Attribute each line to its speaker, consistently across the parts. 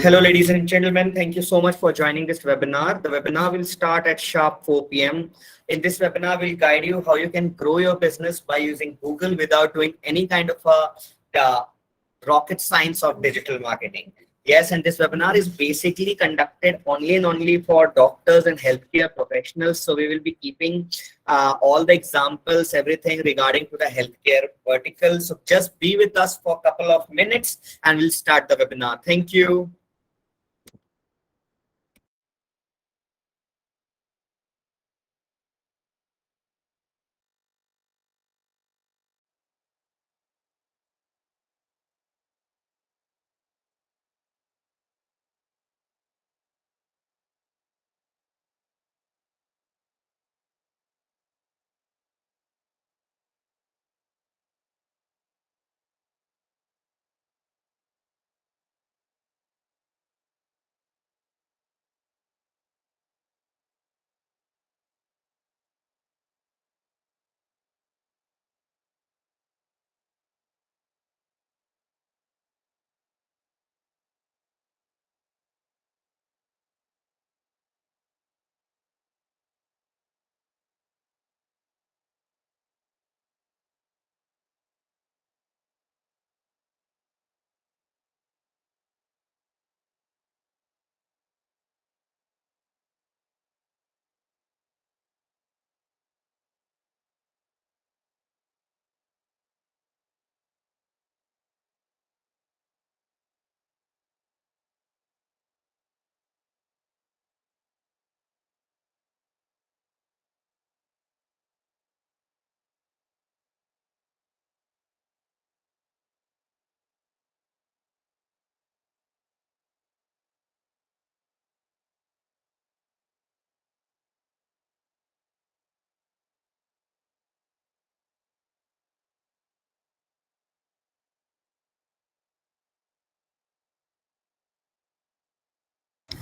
Speaker 1: Hello, ladies and gentlemen. Thank you so much for joining this webinar. The webinar will start at sharp 4 p.m. In this webinar, we'll guide you how you can grow your business by using Google without doing any kind of rocket science of digital marketing. Yes, and this webinar is basically conducted only and only for doctors and healthcare professionals. So we will be keeping all the examples, everything regarding to the healthcare vertical. So just be with us for a couple of minutes and we'll start the webinar. Thank you.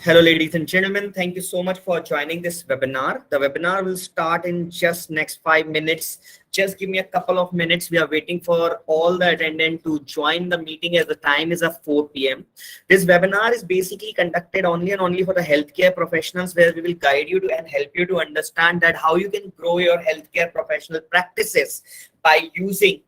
Speaker 1: Hello, ladies and gentlemen. Thank you so much for joining this webinar. The webinar will start in just next 5 minutes. Just give me a couple of minutes. We are waiting for all the attendants to join the meeting as the time is at 4 p.m. This webinar is basically conducted only and only for the healthcare professionals, where we will guide you to and help you to understand that how you can grow your healthcare professional practices by using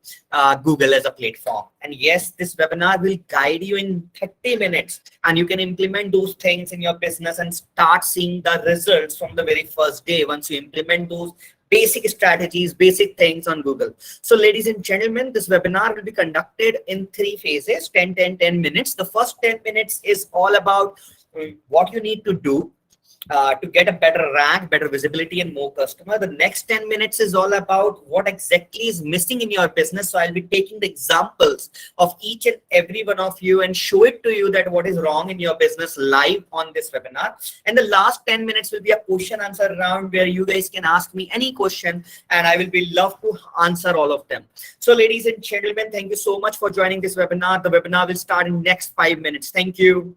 Speaker 1: Google as a platform. And yes, this webinar will guide you in 30 minutes and you can implement those things in your business and start seeing the results from the very first day once you implement those basic strategies, basic things on Google. So ladies and gentlemen, this webinar will be conducted in 3 phases, 10, 10, 10 minutes. The first 10 minutes is all about what you need to do to get a better rank, better visibility, and more customer. The next 10 minutes is all about what exactly is missing in your business. So I'll be taking the examples of each and every one of you and show it to you that what is wrong in your business live on this webinar. And the last 10 minutes will be a question answer round where you guys can ask me any question and I will be love to answer all of them. So ladies and gentlemen, thank you so much for joining this webinar. The webinar will start in next 5 minutes. Thank you.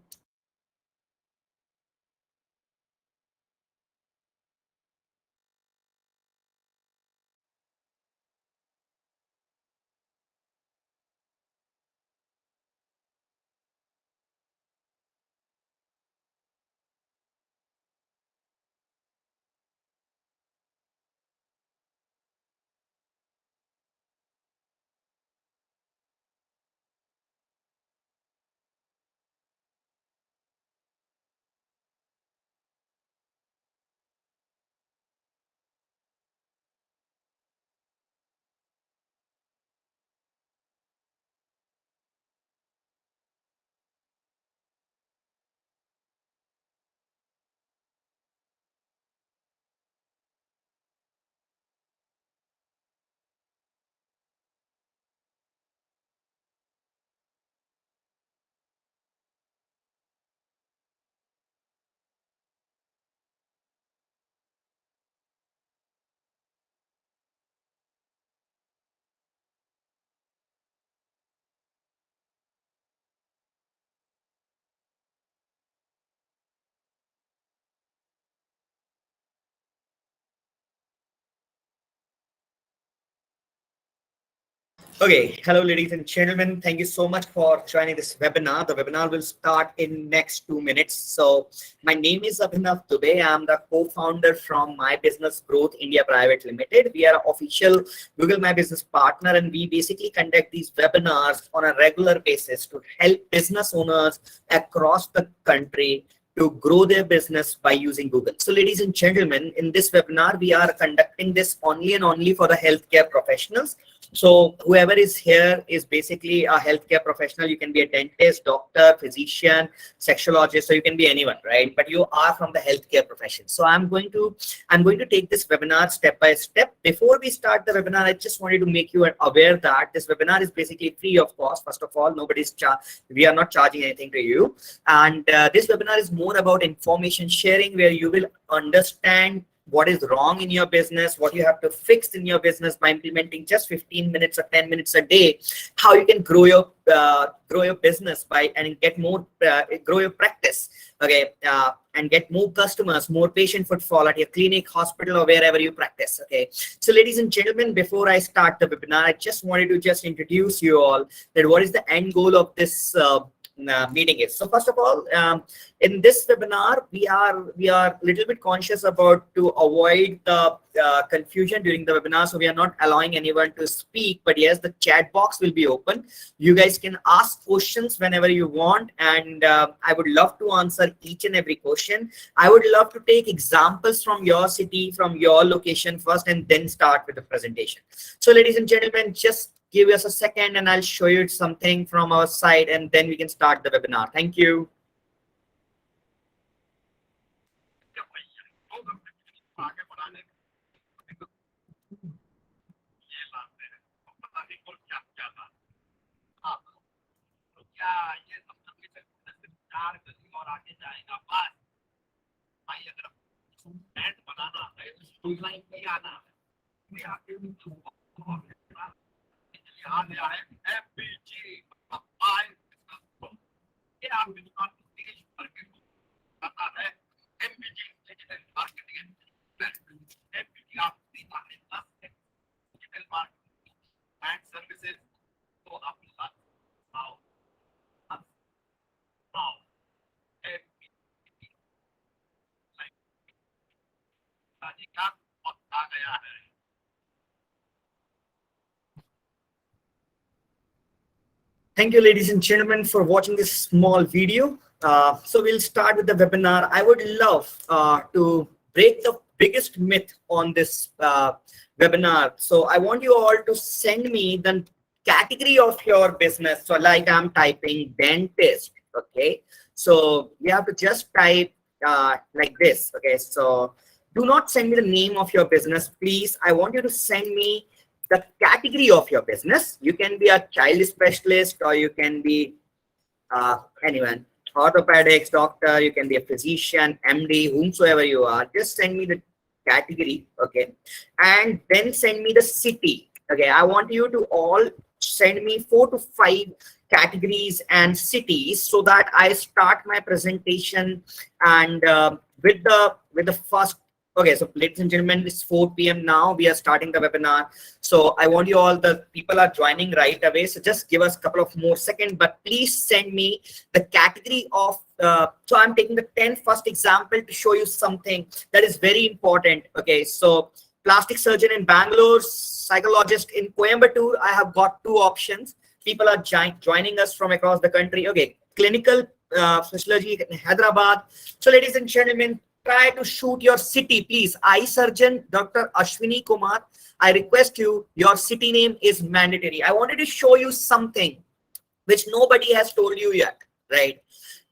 Speaker 1: Okay, hello ladies and gentlemen. Thank you so much for joining this webinar. The webinar will start in next 2 minutes. So my name is Abhinav Dubey. I'm the co-founder from My Business Growth India Private Limited. We are an official Google My Business partner, and we basically conduct these webinars on a regular basis to help business owners across the country to grow their business by using Google. So ladies and gentlemen, in this webinar, we are conducting this only and only for the healthcare professionals. So whoever is here is basically a healthcare professional. You can be a dentist, doctor, physician, sexologist, so you can be anyone, right? But you are from the healthcare profession. So I'm going to take this webinar step by step. Before we start the webinar, I just wanted to make you aware that this webinar is basically free of cost. First of all, we are not charging anything to you. And this webinar is more about information sharing, where you will understand what is wrong in your business, what you have to fix in your business by implementing just 15 minutes or 10 minutes a day, how you can grow your business by and get more, grow your practice, okay, and get more customers, more patient footfall at your clinic, hospital, or wherever you practice. Okay, so ladies and gentlemen, before I start the webinar, I just wanted to introduce you all that what is the end goal of this meeting is. So first of all, in this webinar, we are a little bit conscious about to avoid the confusion during the webinar. So we are not allowing anyone to speak, but yes, the chat box will be open. You guys can ask questions whenever you want, and I would love to answer each and every question. I would love to take examples from your city, from your location first, and then start with the presentation. So ladies and gentlemen, just give us a second and I'll show you something from our side, and then we can start the webinar. Thank you. MBG and services. So thank you, ladies and gentlemen, for watching this small video. So we'll start with the webinar. I would love to break the biggest myth on this webinar. So I want you all to send me the category of your business. So like I'm typing dentist, okay? So you have to just type like this, okay? So do not send me the name of your business, please. I want you to send me the category of your business. You can be a child specialist, or you can be anyone, orthopedics, doctor, you can be a physician, MD, whomsoever you are. Just send me the category, okay? And then send me the city, okay? I want you to all send me 4 to 5 categories and cities so that I start my presentation and with the first. Okay, so ladies and gentlemen, it's 4 p.m. now. We are starting the webinar. So I want you all, the people are joining right away. So just give us a couple of more seconds, but please send me the category of, so I'm taking the 10 first example to show you something that is very important. Okay, so plastic surgeon in Bangalore, psychologist in Coimbatore. I have got 2 options. People are joining us from across the country. Okay, clinical physiology in Hyderabad. So ladies and gentlemen, try to shoot your city, please. Eye surgeon, Dr. Ashwini Kumar. I request you, your city name is mandatory. I wanted to show you something which nobody has told you yet, right?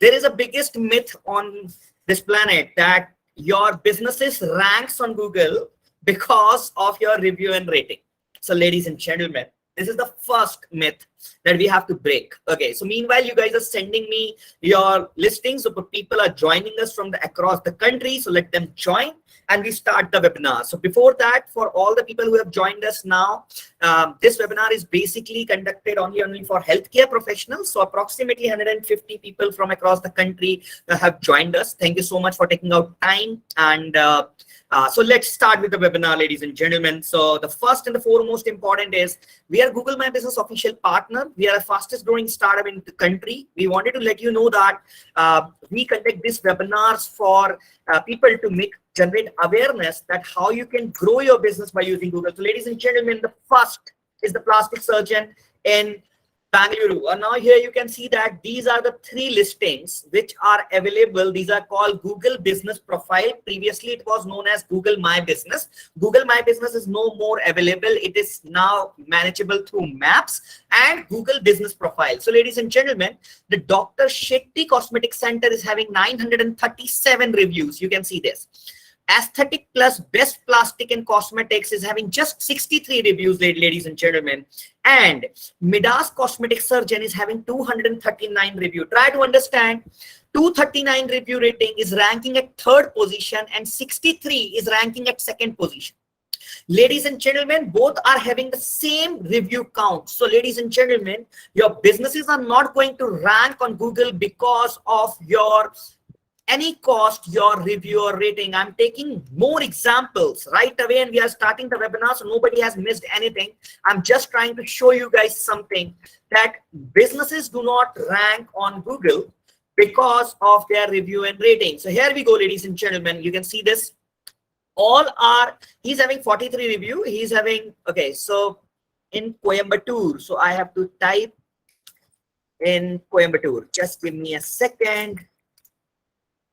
Speaker 1: There is a biggest myth on this planet that your businesses ranks on Google because of your review and rating. So ladies and gentlemen, this is the first myth that we have to break. Okay, so meanwhile, you guys are sending me your listings. So people are joining us from across the country. So let them join and we start the webinar. So before that, for all the people who have joined us now, this webinar is basically conducted only for healthcare professionals. So approximately 150 people from across the country have joined us. Thank you so much for taking out time. And so let's start with the webinar, ladies and gentlemen. So the first and the foremost important is we are Google My Business official partner. We are the fastest growing startup in the country. We wanted to let you know that we conduct these webinars for people to generate awareness that how you can grow your business by using Google. So ladies and gentlemen, the first is the plastic surgeon in Bangalore. And now here you can see that these are the 3 listings which are available. These are called Google Business Profile. Previously, it was known as Google My Business. Google My Business is no more available. It is now manageable through Maps and Google Business Profile. So ladies and gentlemen, the Dr. Shetty Cosmetic Center is having 937 reviews. You can see this. Aesthetic Plus Best Plastic and Cosmetics is having just 63 reviews, ladies and gentlemen. And Midas Cosmetic Surgeon is having 239 reviews. Try to understand, 239 review rating is ranking at 3rd position and 63 is ranking at 2nd position. Ladies and gentlemen, both are having the same review count. So ladies and gentlemen, your businesses are not going to rank on Google because of your any cost, your review or rating. I'm taking more examples right away and we are starting the webinar, so nobody has missed anything. I'm just trying to show you guys something that businesses do not rank on Google because of their review and rating. So here we go, ladies and gentlemen. You can see this. He's having 43 review. He's having, okay, so in Coimbatore. So I have to type in Coimbatore. Just give me a second.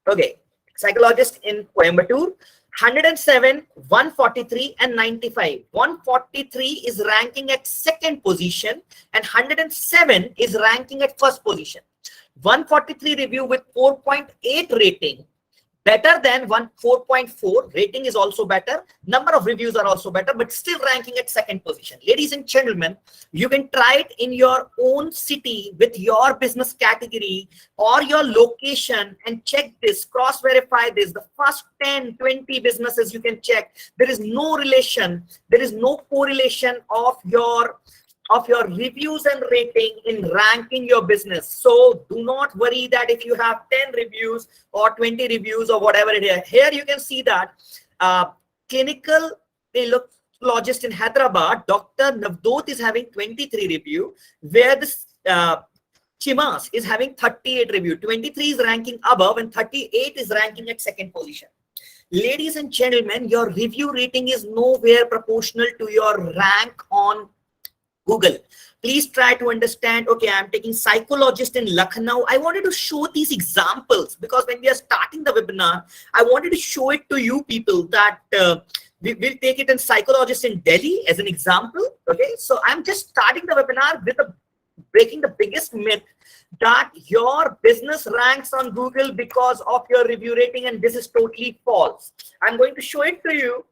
Speaker 1: Okay, psychologist in Coimbatore, 107, 143 and 95. 143 is ranking at 2nd position and 107 is ranking at 1st position. 143 review with 4.8 rating, better than 4.4 rating is also better. Number of reviews are also better, but still ranking at 2nd position. Ladies and gentlemen, you can try it in your own city with your business category or your location and check this, cross-verify this. The first 10, 20 businesses you can check. There is no relation. There is no correlation of your reviews and rating in ranking your business. So do not worry that if you have 10 reviews or 20 reviews or whatever it is. Here you can see that clinical logist in Hyderabad, Dr. Navdot is having 23 review, where this Chimas is having 38 review. 23 is ranking above and 38 is ranking at 2nd position. Ladies and gentlemen, your review rating is nowhere proportional to your rank on Google. Please try to understand. Okay, I'm taking psychologist in Lucknow. I wanted to show these examples because when we are starting the webinar, I wanted to show it to you people that we will take it in psychologist in Delhi as an example. Okay, so I'm just starting the webinar with breaking the biggest myth that your business ranks on Google because of your review rating, and this is totally false. I'm going to show it to you.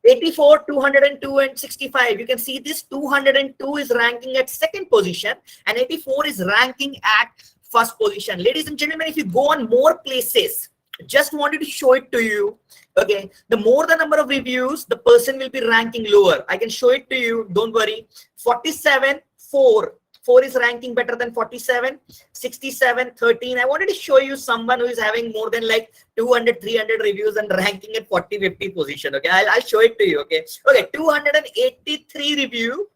Speaker 1: 84, 202 and 65. You can see this 202 is ranking at 2nd position and 84 is ranking at 1st position. Ladies and gentlemen, if you go on more places, just wanted to show it to you. Okay, the more the number of reviews, the person will be ranking lower. I can show it to you. Don't worry. 47, 4 is ranking better than 47, 67, 13. I wanted to show you someone who is having more than like 200, 300 reviews and ranking at 40, 50 position. Okay, I'll show it to you. Okay, 283 review,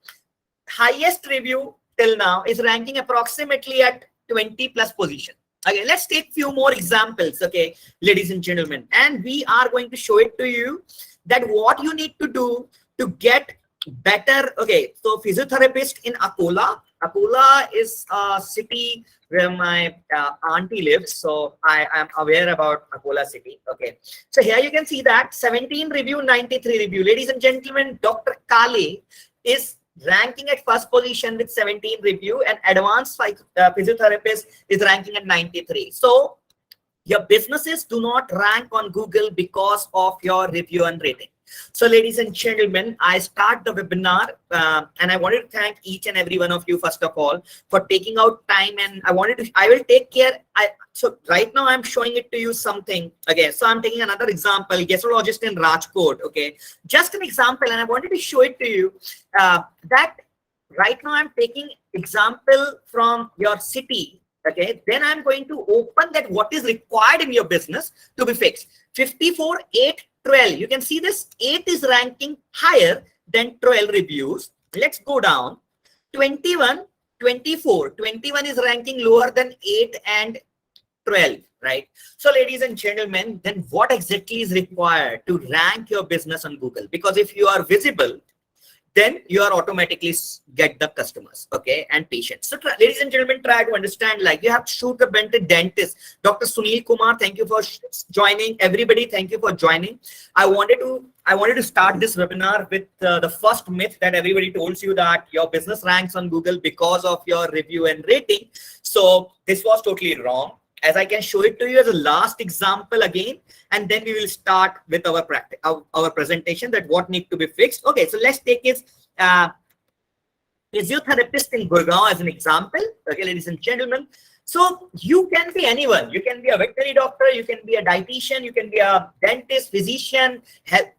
Speaker 1: highest review till now is ranking approximately at 20 plus position. Okay, let's take few more examples. Okay, ladies and gentlemen, and we are going to show it to you that what you need to do to get better. Okay, so physiotherapist in Akola. Akola is a city where my auntie lives, so I am aware about Akola city. Okay, so here you can see that 17 review, 93 review. Ladies and gentlemen, Dr. Kale is ranking at 1st position with 17 review, and advanced physiotherapist is ranking at 93. So your businesses do not rank on Google because of your review and rating. So ladies and gentlemen, I start the webinar and I wanted to thank each and every one of you, first of all, for taking out time. And I will take care. So right now I'm showing it to you something again. So I'm taking another example, gastrologist in Rajkot. Okay, just an example. And I wanted to show it to you that right now I'm taking example from your city. Okay, then I'm going to open that what is required in your business to be fixed. 54, 8, 12. You can see this 8 is ranking higher than 12 reviews. Let's go down. 21, 24. 21 is ranking lower than 8 and 12, right? So ladies and gentlemen, then what exactly is required to rank your business on Google? Because if you are visible, then you are automatically get the customers, okay, and patients. So ladies and gentlemen, try to understand, like you have to shoot the dentist. Dr. Sunil Kumar, thank you for joining. Everybody, thank you for joining. I wanted to start this webinar with the first myth that everybody tells you, that your business ranks on Google because of your review and rating. So this was totally wrong. As I can show it to you as a last example again, and then we will start with our practice, our presentation, that what needs to be fixed. Okay, so let's take it physiotherapist in Gurgaon as an example. Okay, ladies and gentlemen. So you can be anyone. You can be a veterinary doctor, you can be a dietitian, you can be a dentist, physician,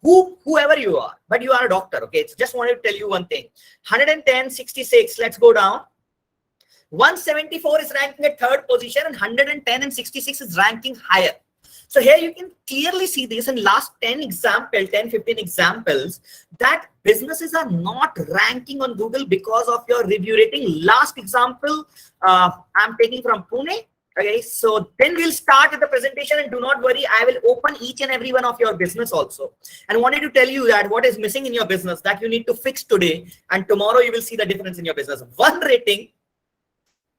Speaker 1: whoever you are, but you are a doctor. Okay, so just wanted to tell you one thing. 110, 66. Let's go down. 174 is ranking at third position, and 110 and 66 is ranking higher. So here you can clearly see this in last 10 examples, 10, 15 examples, that businesses are not ranking on Google because of your review rating. Last example, I'm taking from Pune. Okay, so then we'll start with the presentation, and do not worry, I will open each and every one of your business also. And wanted to tell you that what is missing in your business that you need to fix today, and tomorrow you will see the difference in your business. One rating,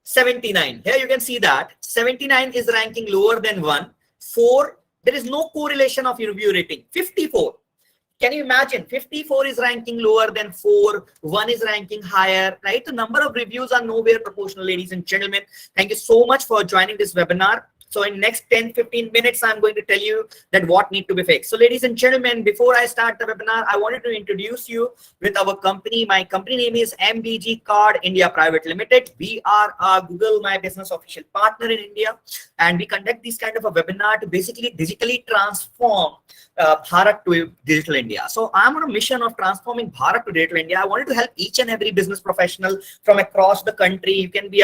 Speaker 1: 79. Here you can see that 79 is ranking lower than 1. 4, there is no correlation of your review rating. 54. Can you imagine? 54 is ranking lower than 4. 1 is ranking higher, right? The number of reviews are nowhere proportional, ladies and gentlemen. Thank you so much for joining this webinar. So in next 10, 15 minutes, I'm going to tell you that what need to be fixed. So ladies and gentlemen, before I start the webinar, I wanted to introduce you with our company. My company name is MBG Card India Private Limited. We are a Google My Business official partner in India. And we conduct this kind of a webinar to basically digitally transform Bharat to digital India. So I'm on a mission of transforming Bharat to digital India. I wanted to help each and every business professional from across the country. You can be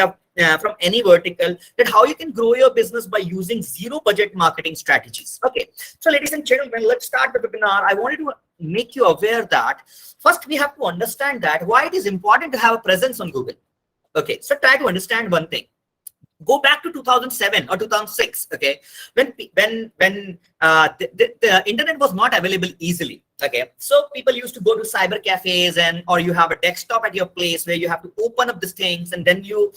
Speaker 1: from any vertical, that how you can grow your business by using zero budget marketing strategies. Okay, so ladies and gentlemen, let's start the webinar. I wanted to make you aware that first we have to understand that why it is important to have a presence on Google. Okay, so try to understand one thing. Go back to 2007 or 2006. Okay, when the internet was not available easily. Okay, so people used to go to cyber cafes, or you have a desktop at your place where you have to open up these things, and then you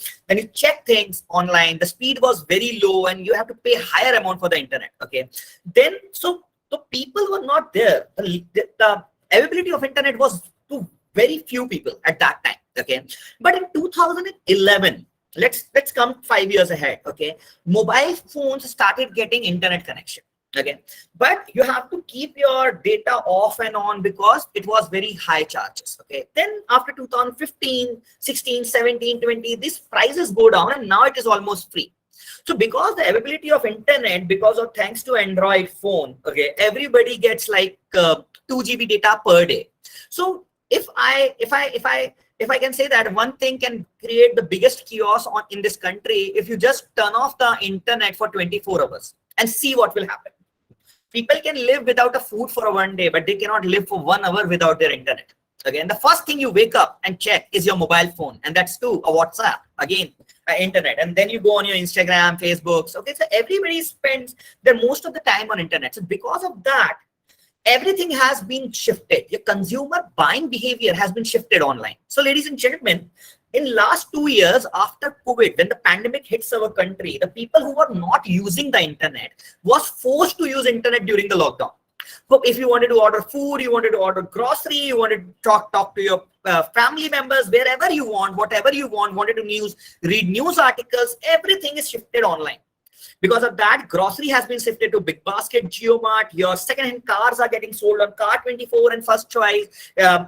Speaker 1: check things online. The speed was very low, and you have to pay higher amount for the internet. Okay, then so people were not there. The availability of internet was to very few people at that time. Okay, but in 2011. Let's come 5 years ahead. Okay, mobile phones started getting internet connection. Okay, but you have to keep your data off and on because it was very high charges. Okay, then after 2015, 16, 17, 20, these prices go down, and now it is almost free. So because the availability of internet, because of thanks to Android phone, okay, everybody gets like 2 GB data per day. So if I can say that one thing can create the biggest chaos in this country, if you just turn off the internet for 24 hours and see what will happen. People can live without a food for 1 day, but they cannot live for 1 hour without their internet. Again, the first thing you wake up and check is your mobile phone, and that's too a WhatsApp, again, internet, and then you go on your Instagram, Facebook. Okay, so everybody spends their most of the time on internet. So because of that, everything has been shifted. Your consumer buying behavior has been shifted online. So ladies and gentlemen, in last 2 years after COVID, when the pandemic hits our country, the people who were not using the internet was forced to use internet during the lockdown. So if you wanted to order food, you wanted to order grocery, you wanted to talk to your family members, wherever you want, whatever you want, wanted to read news articles, everything is shifted online. Because of that, grocery has been shifted to Big Basket, JioMart. Your second-hand cars are getting sold on Car24 and First Choice.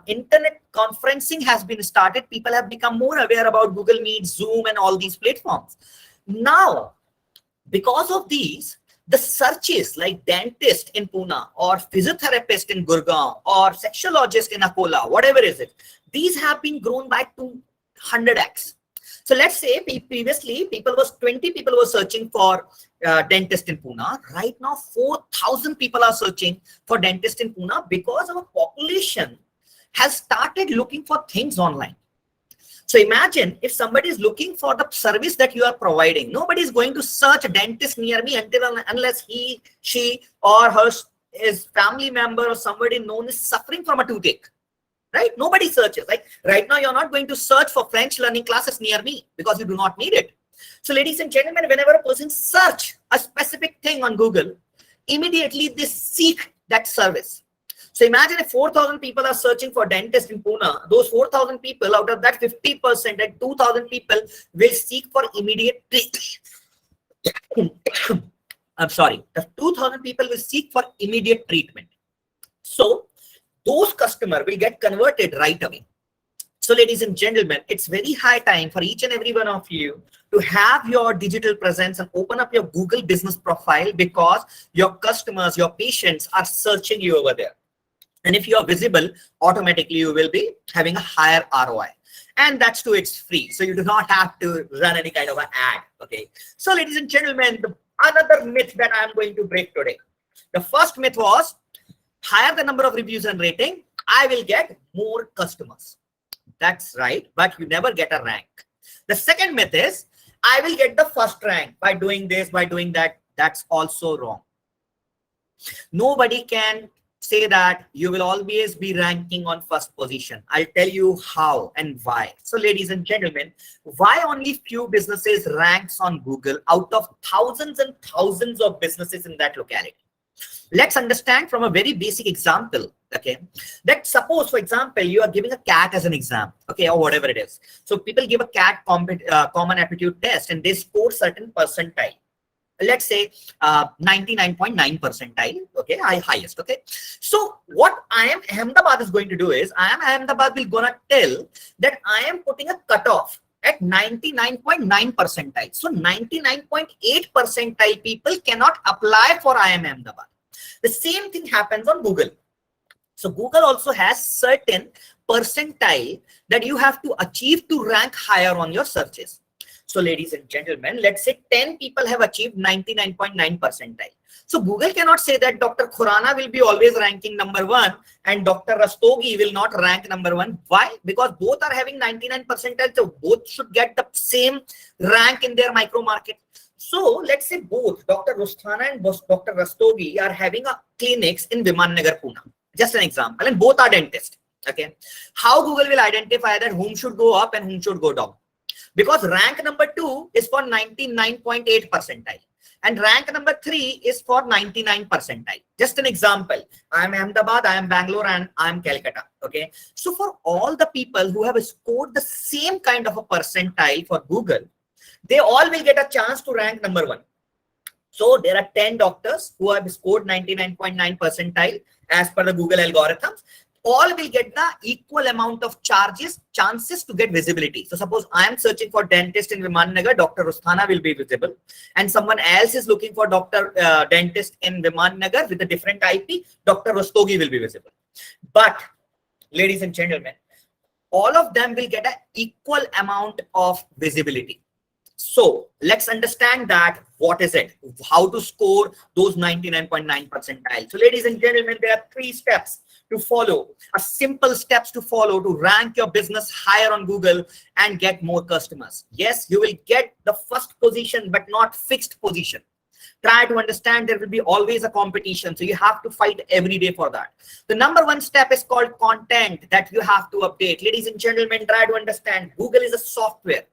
Speaker 1: Internet conferencing has been started. People have become more aware about Google Meet, Zoom, and all these platforms. Now, because of these, the searches like dentist in Pune or physiotherapist in Gurgaon or sexologist in Akola, whatever is it, these have been grown by 200x. So let's say previously 20 people were searching for dentist in Pune. Right now 4,000 people are searching for dentist in Pune because our population has started looking for things online. So imagine if somebody is looking for the service that you are providing, nobody is going to search a dentist near me unless he, she, or his family member or somebody known is suffering from a toothache. Right? Nobody searches. Like right now, you're not going to search for French learning classes near me because you do not need it. So ladies and gentlemen, whenever a person search a specific thing on Google, immediately they seek that service. So imagine if 4,000 people are searching for dentist in Pune, those 4,000 people, out of that 50% and 2,000 people will seek for immediate treatment. I'm sorry, the 2,000 people will seek for immediate treatment. So those customers will get converted right away. So ladies and gentlemen, it's very high time for each and every one of you to have your digital presence and open up your Google business profile, because your customers, your patients are searching you over there. And if you are visible, automatically you will be having a higher ROI. And that's too, it's free. So you do not have to run any kind of an ad. Okay. So ladies and gentlemen, another myth that I'm going to break today. The first myth was, higher the number of reviews and rating, I will get more customers. That's right, but you never get a rank. The second myth is, I will get the first rank by doing this, by doing that. That's also wrong. Nobody can say that you will always be ranking on first position. I'll tell you how and why. So ladies and gentlemen, why only few businesses ranks on Google out of thousands and thousands of businesses in that locality? Let's understand from a very basic example. Okay, that suppose, for example, you are giving a CAT as an exam, okay, or whatever it is. So people give a CAT common aptitude test and they score certain percentile. Let's say 99.9 percentile, okay, highest, okay. So what IIM Ahmedabad is going to do is, IIM Ahmedabad will gonna tell that I am putting a cutoff at 99.9 percentile. So 99.8 percentile people cannot apply for IIM Ahmedabad. The same thing happens on Google. So Google also has certain percentile that you have to achieve to rank higher on your searches. So ladies and gentlemen, let's say 10 people have achieved 99.9 percentile. So Google cannot say that Dr. Khurana will be always ranking number 1 and Dr. Rastogi will not rank number 1. Why? Because both are having 99 percentile. So both should get the same rank in their micro market. So let's say both Dr. Rusthana and Dr. Rastogi are having a clinics in Viman Nagar, Pune. Just an example, and both are dentists. Okay, how Google will identify that whom should go up and whom should go down? Because rank number 2 is for 99.8 percentile and rank number 3 is for 99 percentile. Just an example, I am Ahmedabad, I am Bangalore, and I am Calcutta. Okay, so for all the people who have scored the same kind of a percentile for Google, they all will get a chance to rank number 1. So there are 10 doctors who have scored 99.9 percentile as per the Google algorithms. All will get the equal amount of chances to get visibility. So suppose I am searching for dentist in Viman Nagar, Dr. Rusthana will be visible, and someone else is looking for dentist in Viman Nagar with a different IP, Dr. Rastogi will be visible. But ladies and gentlemen, all of them will get an equal amount of visibility. So let's understand that what is it, how to score those 99.9 percentile. So ladies and gentlemen, there are 3 steps to follow, simple steps to follow to rank your business higher on Google and get more customers. Yes, you will get the first position, but not fixed position. Try to understand there will be always a competition. So you have to fight every day for that. The number 1 step is called content that you have to update. Ladies and gentlemen, try to understand Google is a software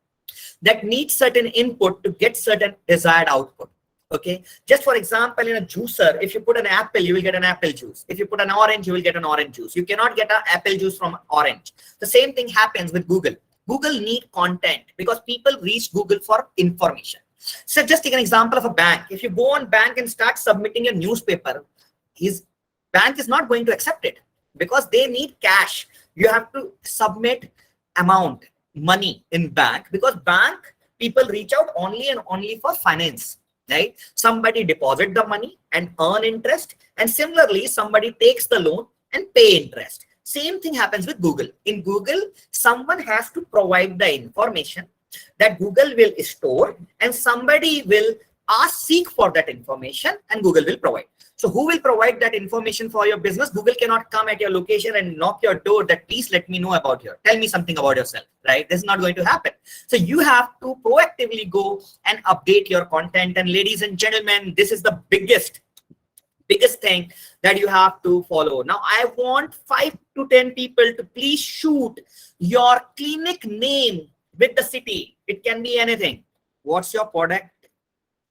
Speaker 1: that needs certain input to get certain desired output. Okay, just for example, in a juicer, if you put an apple, you will get an apple juice. If you put an orange, you will get an orange juice. You cannot get an apple juice from orange. The same thing happens with Google. Google need content because people reach Google for information. So just take an example of a bank. If you go on bank and start submitting your newspaper, his bank is not going to accept it because they need cash. You have to submit amount, money in bank, because bank people reach out only and only for finance, right? Somebody deposit the money and earn interest, and similarly somebody takes the loan and pay interest. Same thing happens with Google. In Google, someone has to provide the information that Google will store, and somebody will seek for that information, and Google will provide. So who will provide that information for your business? Google cannot come at your location and knock your door that please let me know about you. Tell me something about yourself, right? This is not going to happen. So you have to proactively go and update your content. And ladies and gentlemen, this is the biggest thing that you have to follow. Now, I want 5 to 10 people to please shoot your clinic name with the city. It can be anything. What's your product?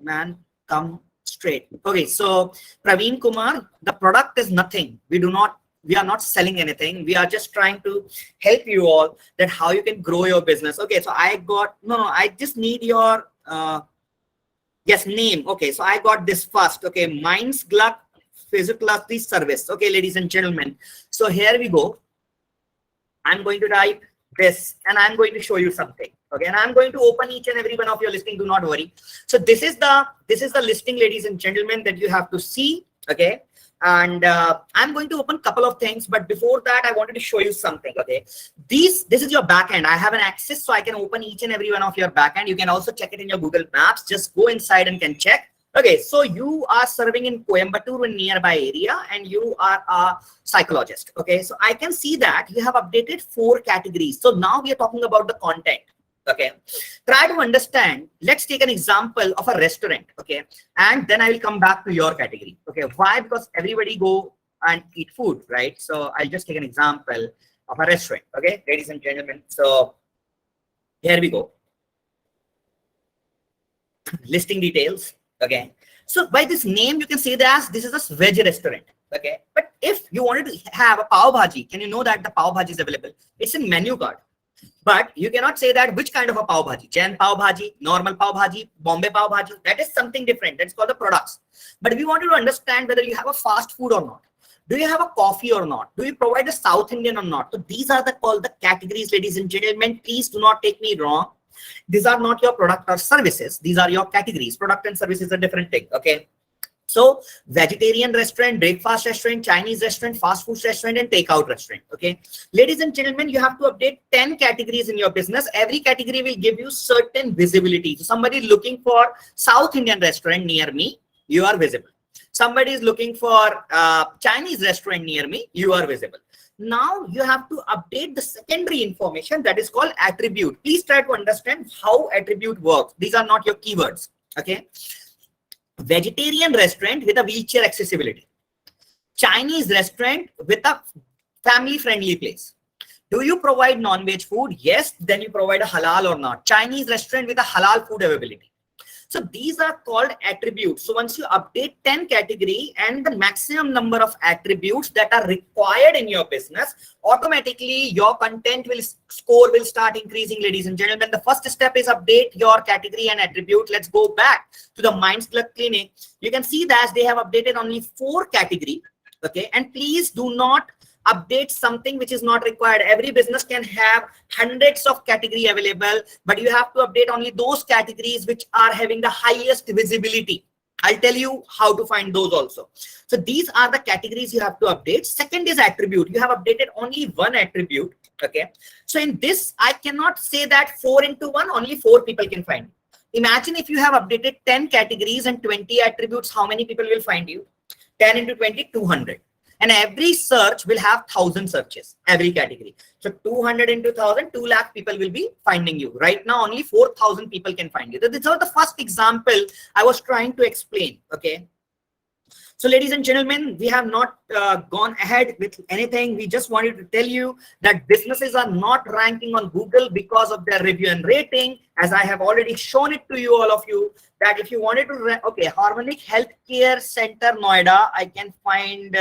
Speaker 1: Man, come straight. Okay, so Praveen Kumar, the product is nothing. We are not selling anything. We are just trying to help you all that how you can grow your business. Okay, so I just need your yes, name. Okay, so I got this first. Okay, Minds Gluck Physiotherapy Service. Okay, ladies and gentlemen. So here we go. I'm going to type this and I'm going to show you something. Okay, and I'm going to open each and every one of your listing. Do not worry. So this is the listing, ladies and gentlemen, that you have to see. Okay, and I'm going to open a couple of things, but before that, I wanted to show you something. Okay, this is your backend. I have an access, so I can open each and every one of your backend. You can also check it in your Google Maps. Just go inside and can check. Okay, so you are serving in Coimbatore in nearby area, and you are a psychologist. Okay, so I can see that you have updated 4 categories. So now we are talking about the content. Okay, try to understand. Let's take an example of a restaurant. Okay, and then I will come back to your category. Okay, why? Because everybody go and eat food, right? So I'll just take an example of a restaurant. Okay, ladies and gentlemen. So here we go. Listing details. Okay, so by this name, you can say that this is a veg restaurant. Okay, but if you wanted to have a pav bhaji, can you know that the pav bhaji is available? It's in menu card. But you cannot say that which kind of a pav bhaji, Jain pav bhaji, normal pav bhaji, Bombay pav bhaji. That is something different. That's called the products. But we wanted to understand whether you have a fast food or not. Do you have a coffee or not? Do you provide a South Indian or not? So these are called the categories, ladies and gentlemen. Please do not take me wrong. These are not your product or services. These are your categories. Product and services are different thing. Okay. So vegetarian restaurant, breakfast restaurant, Chinese restaurant, fast food restaurant, and takeout restaurant. Okay, ladies and gentlemen, you have to update 10 categories in your business. Every category will give you certain visibility. So somebody looking for South Indian restaurant near me, you are visible. Somebody is looking for Chinese restaurant near me, you are visible. Now you have to update the secondary information that is called attribute. Please try to understand how attribute works. These are not your keywords. Okay. Vegetarian restaurant with a wheelchair accessibility. Chinese restaurant with a family friendly place. Do you provide non-veg food? Yes. Then you provide a halal or not. Chinese restaurant with a halal food availability. So these are called attributes. So once you update 10 category and the maximum number of attributes that are required in your business, automatically your content score will start increasing, ladies and gentlemen. The first step is update your category and attribute. Let's go back to the Minds Gluck Clinic. You can see that they have updated only 4 categories. Okay, and please do not update something which is not required. Every business can have hundreds of category available, but you have to update only those categories which are having the highest visibility. I'll tell you how to find those also. So these are the categories you have to update. Second is attribute. You have updated only 1 attribute. Okay, so in this I cannot say that 4 into 1, only 4 people can find. Imagine if you have updated 10 categories and 20 attributes, how many people will find you? 10 into 20, 200. And every search will have 1,000 searches, every category. So 200 into 1,000, 2 lakh people will be finding you. Right now, only 4,000 people can find you. This was the first example I was trying to explain. Okay. So ladies and gentlemen, we have not gone ahead with anything. We just wanted to tell you that businesses are not ranking on Google because of their review and rating. As I have already shown it to you, all of you, that if you wanted to, okay, Harmonic Healthcare Center, Noida, I can find,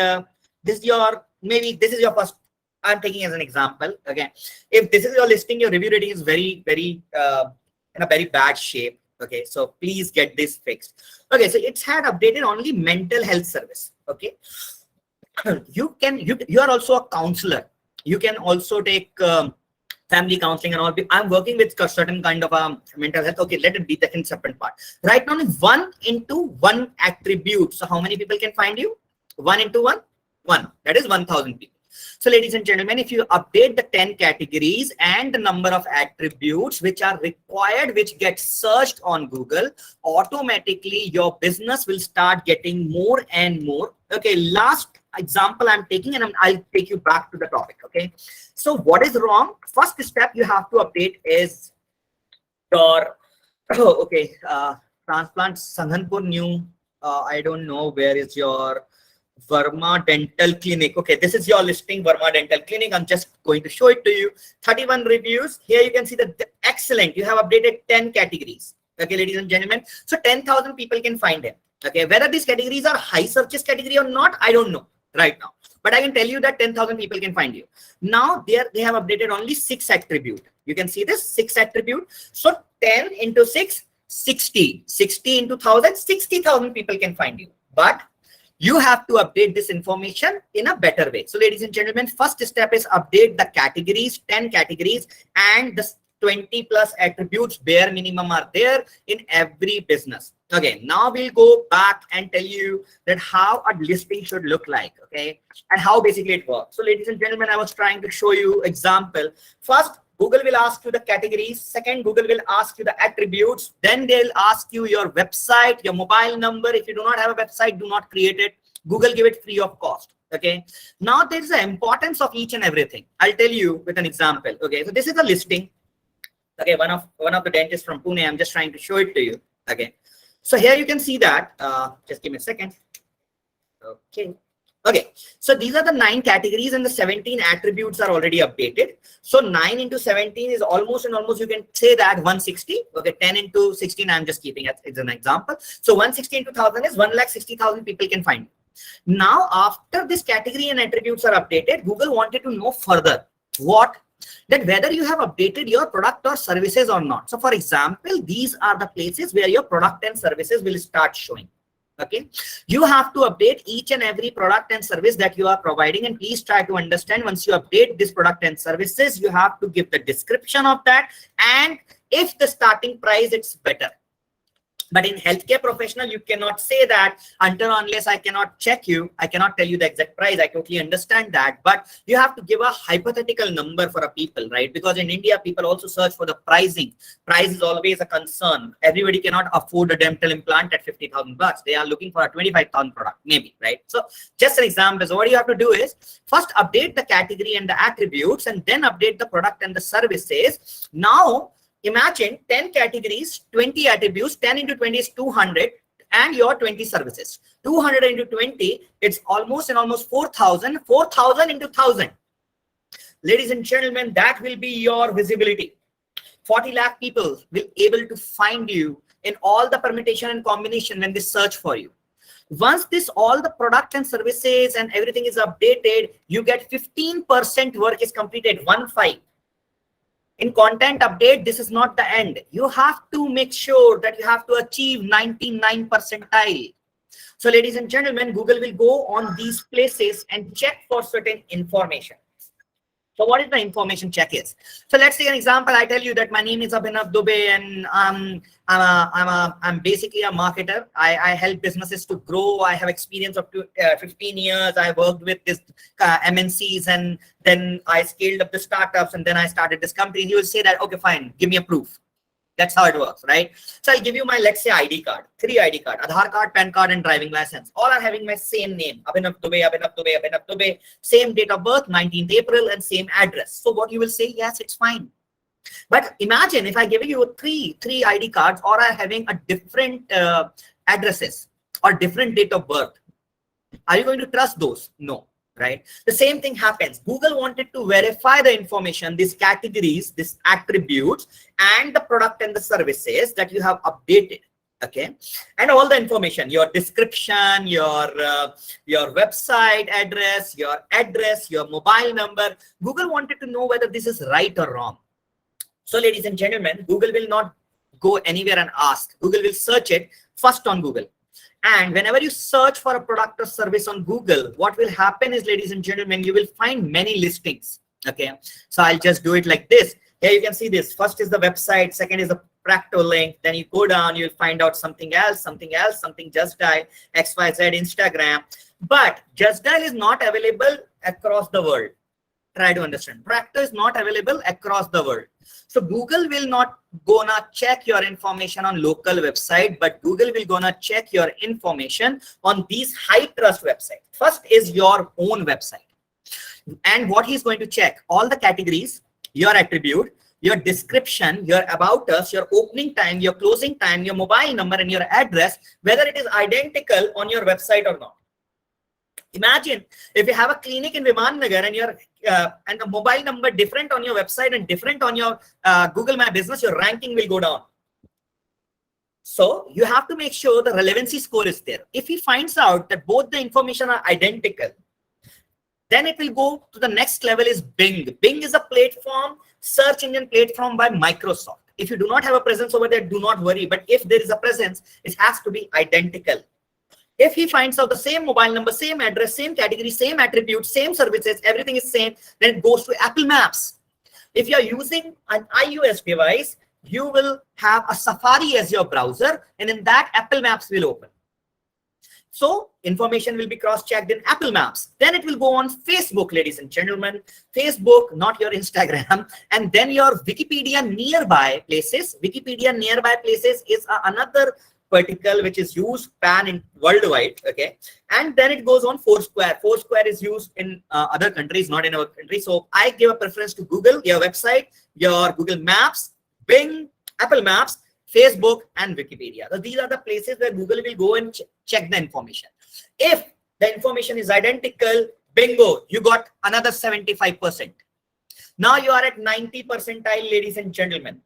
Speaker 1: maybe this is your first, I'm taking as an example. Okay, if this is your listing, your review rating is very in a very bad shape. Okay, so please get this fixed. Okay, so it's had updated only mental health service. Okay, you are also a counselor. You can also take family counseling and all. I'm working with a certain kind of mental health. Okay, let it be the separate part. Right now is 1 into 1 attribute. So how many people can find you? 1 into 1, 1. That is 1,000 people. So ladies and gentlemen, if you update the 10 categories and the number of attributes which are required, which get searched on Google, automatically your business will start getting more and more. Okay, last example I'm taking, and I'll take you back to the topic. Okay, so what is wrong? First step you have to update is your transplant Sanghanpur new. I don't know where is your Verma Dental Clinic. Okay, this is your listing, Verma Dental Clinic. I'm just going to show it to you. 31 reviews. Here you can see that excellent. You have updated 10 categories. Okay, ladies and gentlemen. So 10,000 people can find him. Okay, whether these categories are high searches category or not, I don't know right now. But I can tell you that 10,000 people can find you. Now they have updated only 6 attribute. You can see this 6 attribute. So 10 into 6, 60. 60 into 1,000, 60,000 people can find you. But you have to update this information in a better way. So ladies and gentlemen, first step is update the categories, 10 categories, and the 20 plus attributes bare minimum are there in every business. Okay, now we'll go back and tell you that how a listing should look like, okay, and how basically it works. So ladies and gentlemen, I was trying to show you example. First, Google will ask you the categories. Second, Google will ask you the attributes. Then they'll ask you your website, your mobile number. If you do not have a website, do not create it. Google give it free of cost. Okay. Now there is the importance of each and everything. I'll tell you with an example. Okay. So this is a listing. Okay. One of the dentists from Pune. I'm just trying to show it to you. Okay. So here you can see that. Just give me a second. Okay. Okay, so these are the 9 categories and the 17 attributes are already updated. So 9 into 17 is almost you can say that 160. Okay, 10 into 16, I'm just keeping it as an example. So 160 into 1,000 is 1,60,000 people can find. Now, after this category and attributes are updated, Google wanted to know further what? That whether you have updated your product or services or not. So for example, these are the places where your product and services will start showing. Okay, you have to update each and every product and service that you are providing, and please try to understand, once you update this product and services, you have to give the description of that, and if the starting price, it's better. But in healthcare professional, you cannot say that until unless I cannot check you, I cannot tell you the exact price. I totally understand that, but you have to give a hypothetical number for a people, right? Because in India, people also search for the pricing. Price is always a concern. Everybody cannot afford a dental implant at 50,000 bucks. They are looking for a 25,000 product, maybe, right? So just an example. So what you have to do is first update the category and the attributes, and then update the product and the services. Now, imagine 10 categories, 20 attributes, 10 into 20 is 200, and your 20 services. 200 into 20, it's almost 4,000. 4,000 into 1,000. Ladies and gentlemen, that will be your visibility. 40 lakh people will able to find you in all the permutation and combination when they search for you. Once all the product and services and everything is updated, you get 15% work is completed, 1-5. In content update, this is not the end. You have to make sure that you have to achieve 99 percentile. So ladies and gentlemen, Google will go on these places and check for certain information. So what is the information check is? So let's take an example. I tell you that my name is Abhinav Dubey, and I'm basically a marketer. I help businesses to grow. I have experience of 15 years. I worked with this MNCs, and then I scaled up the startups, and then I started this company. You will say that, okay, fine, give me a proof. That's how it works, right? So I'll give you my, let's say, ID card, 3 ID card, Aadhaar card, PAN card, and driving license. All are having my same name, Abhinav Dubey, Abhinav Dubey, Abhinav Dubey, same date of birth, 19th April, and same address. So what you will say, yes, it's fine. But imagine if I give you three ID cards, or are having a different addresses or different date of birth. Are you going to trust those? No. Right? The same thing happens. Google wanted to verify the information, these categories, these attributes, and the product and the services that you have updated. Okay, and all the information, your description, your website address, your mobile number. Google wanted to know whether this is right or wrong. So ladies and gentlemen, Google will not go anywhere and ask. Google will search it first on Google. And whenever you search for a product or service on Google, what will happen is, ladies and gentlemen, you will find many listings. Okay, so I'll just do it like this. Here you can see this. First is the website, second is the Practo link. Then you go down, you'll find out something else, something Just Dial, XYZ, Instagram. But Just Dial is not available across the world. Try to understand. Practo is not available across the world. So Google will not gonna check your information on local website, but Google will gonna check your information on these high trust websites. First is your own website. And what he's going to check, all the categories, your attribute, your description, your about us, your opening time, your closing time, your mobile number, and your address, whether it is identical on your website or not. Imagine if you have a clinic in Viman Nagar and your and the mobile number different on your website and different on your Google My Business, your ranking will go down. So you have to make sure the relevancy score is there. If he finds out that both the information are identical, then it will go to the next level is Bing. Bing is a platform, search engine platform by Microsoft. If you do not have a presence over there, do not worry. But if there is a presence, it has to be identical. If he finds out the same mobile number, same address, same category, same attributes, same services, everything is same, then it goes to Apple Maps. If you are using an iOS device, you will have a Safari as your browser, and in that Apple Maps will open. So information will be cross-checked in Apple Maps. Then it will go on Facebook, ladies and gentlemen. Facebook, not your Instagram. And then your Wikipedia nearby places. Wikipedia nearby places is another vertical which is used pan in worldwide. Okay, and then it goes on Foursquare. Foursquare is used in other countries, not in our country. So I give a preference to Google, your website, your Google Maps, Bing, Apple Maps, Facebook, and Wikipedia. So these are the places where Google will go and check the information. If the information is identical, bingo, you got another 75%. Now you are at 90 percentile, ladies and gentlemen.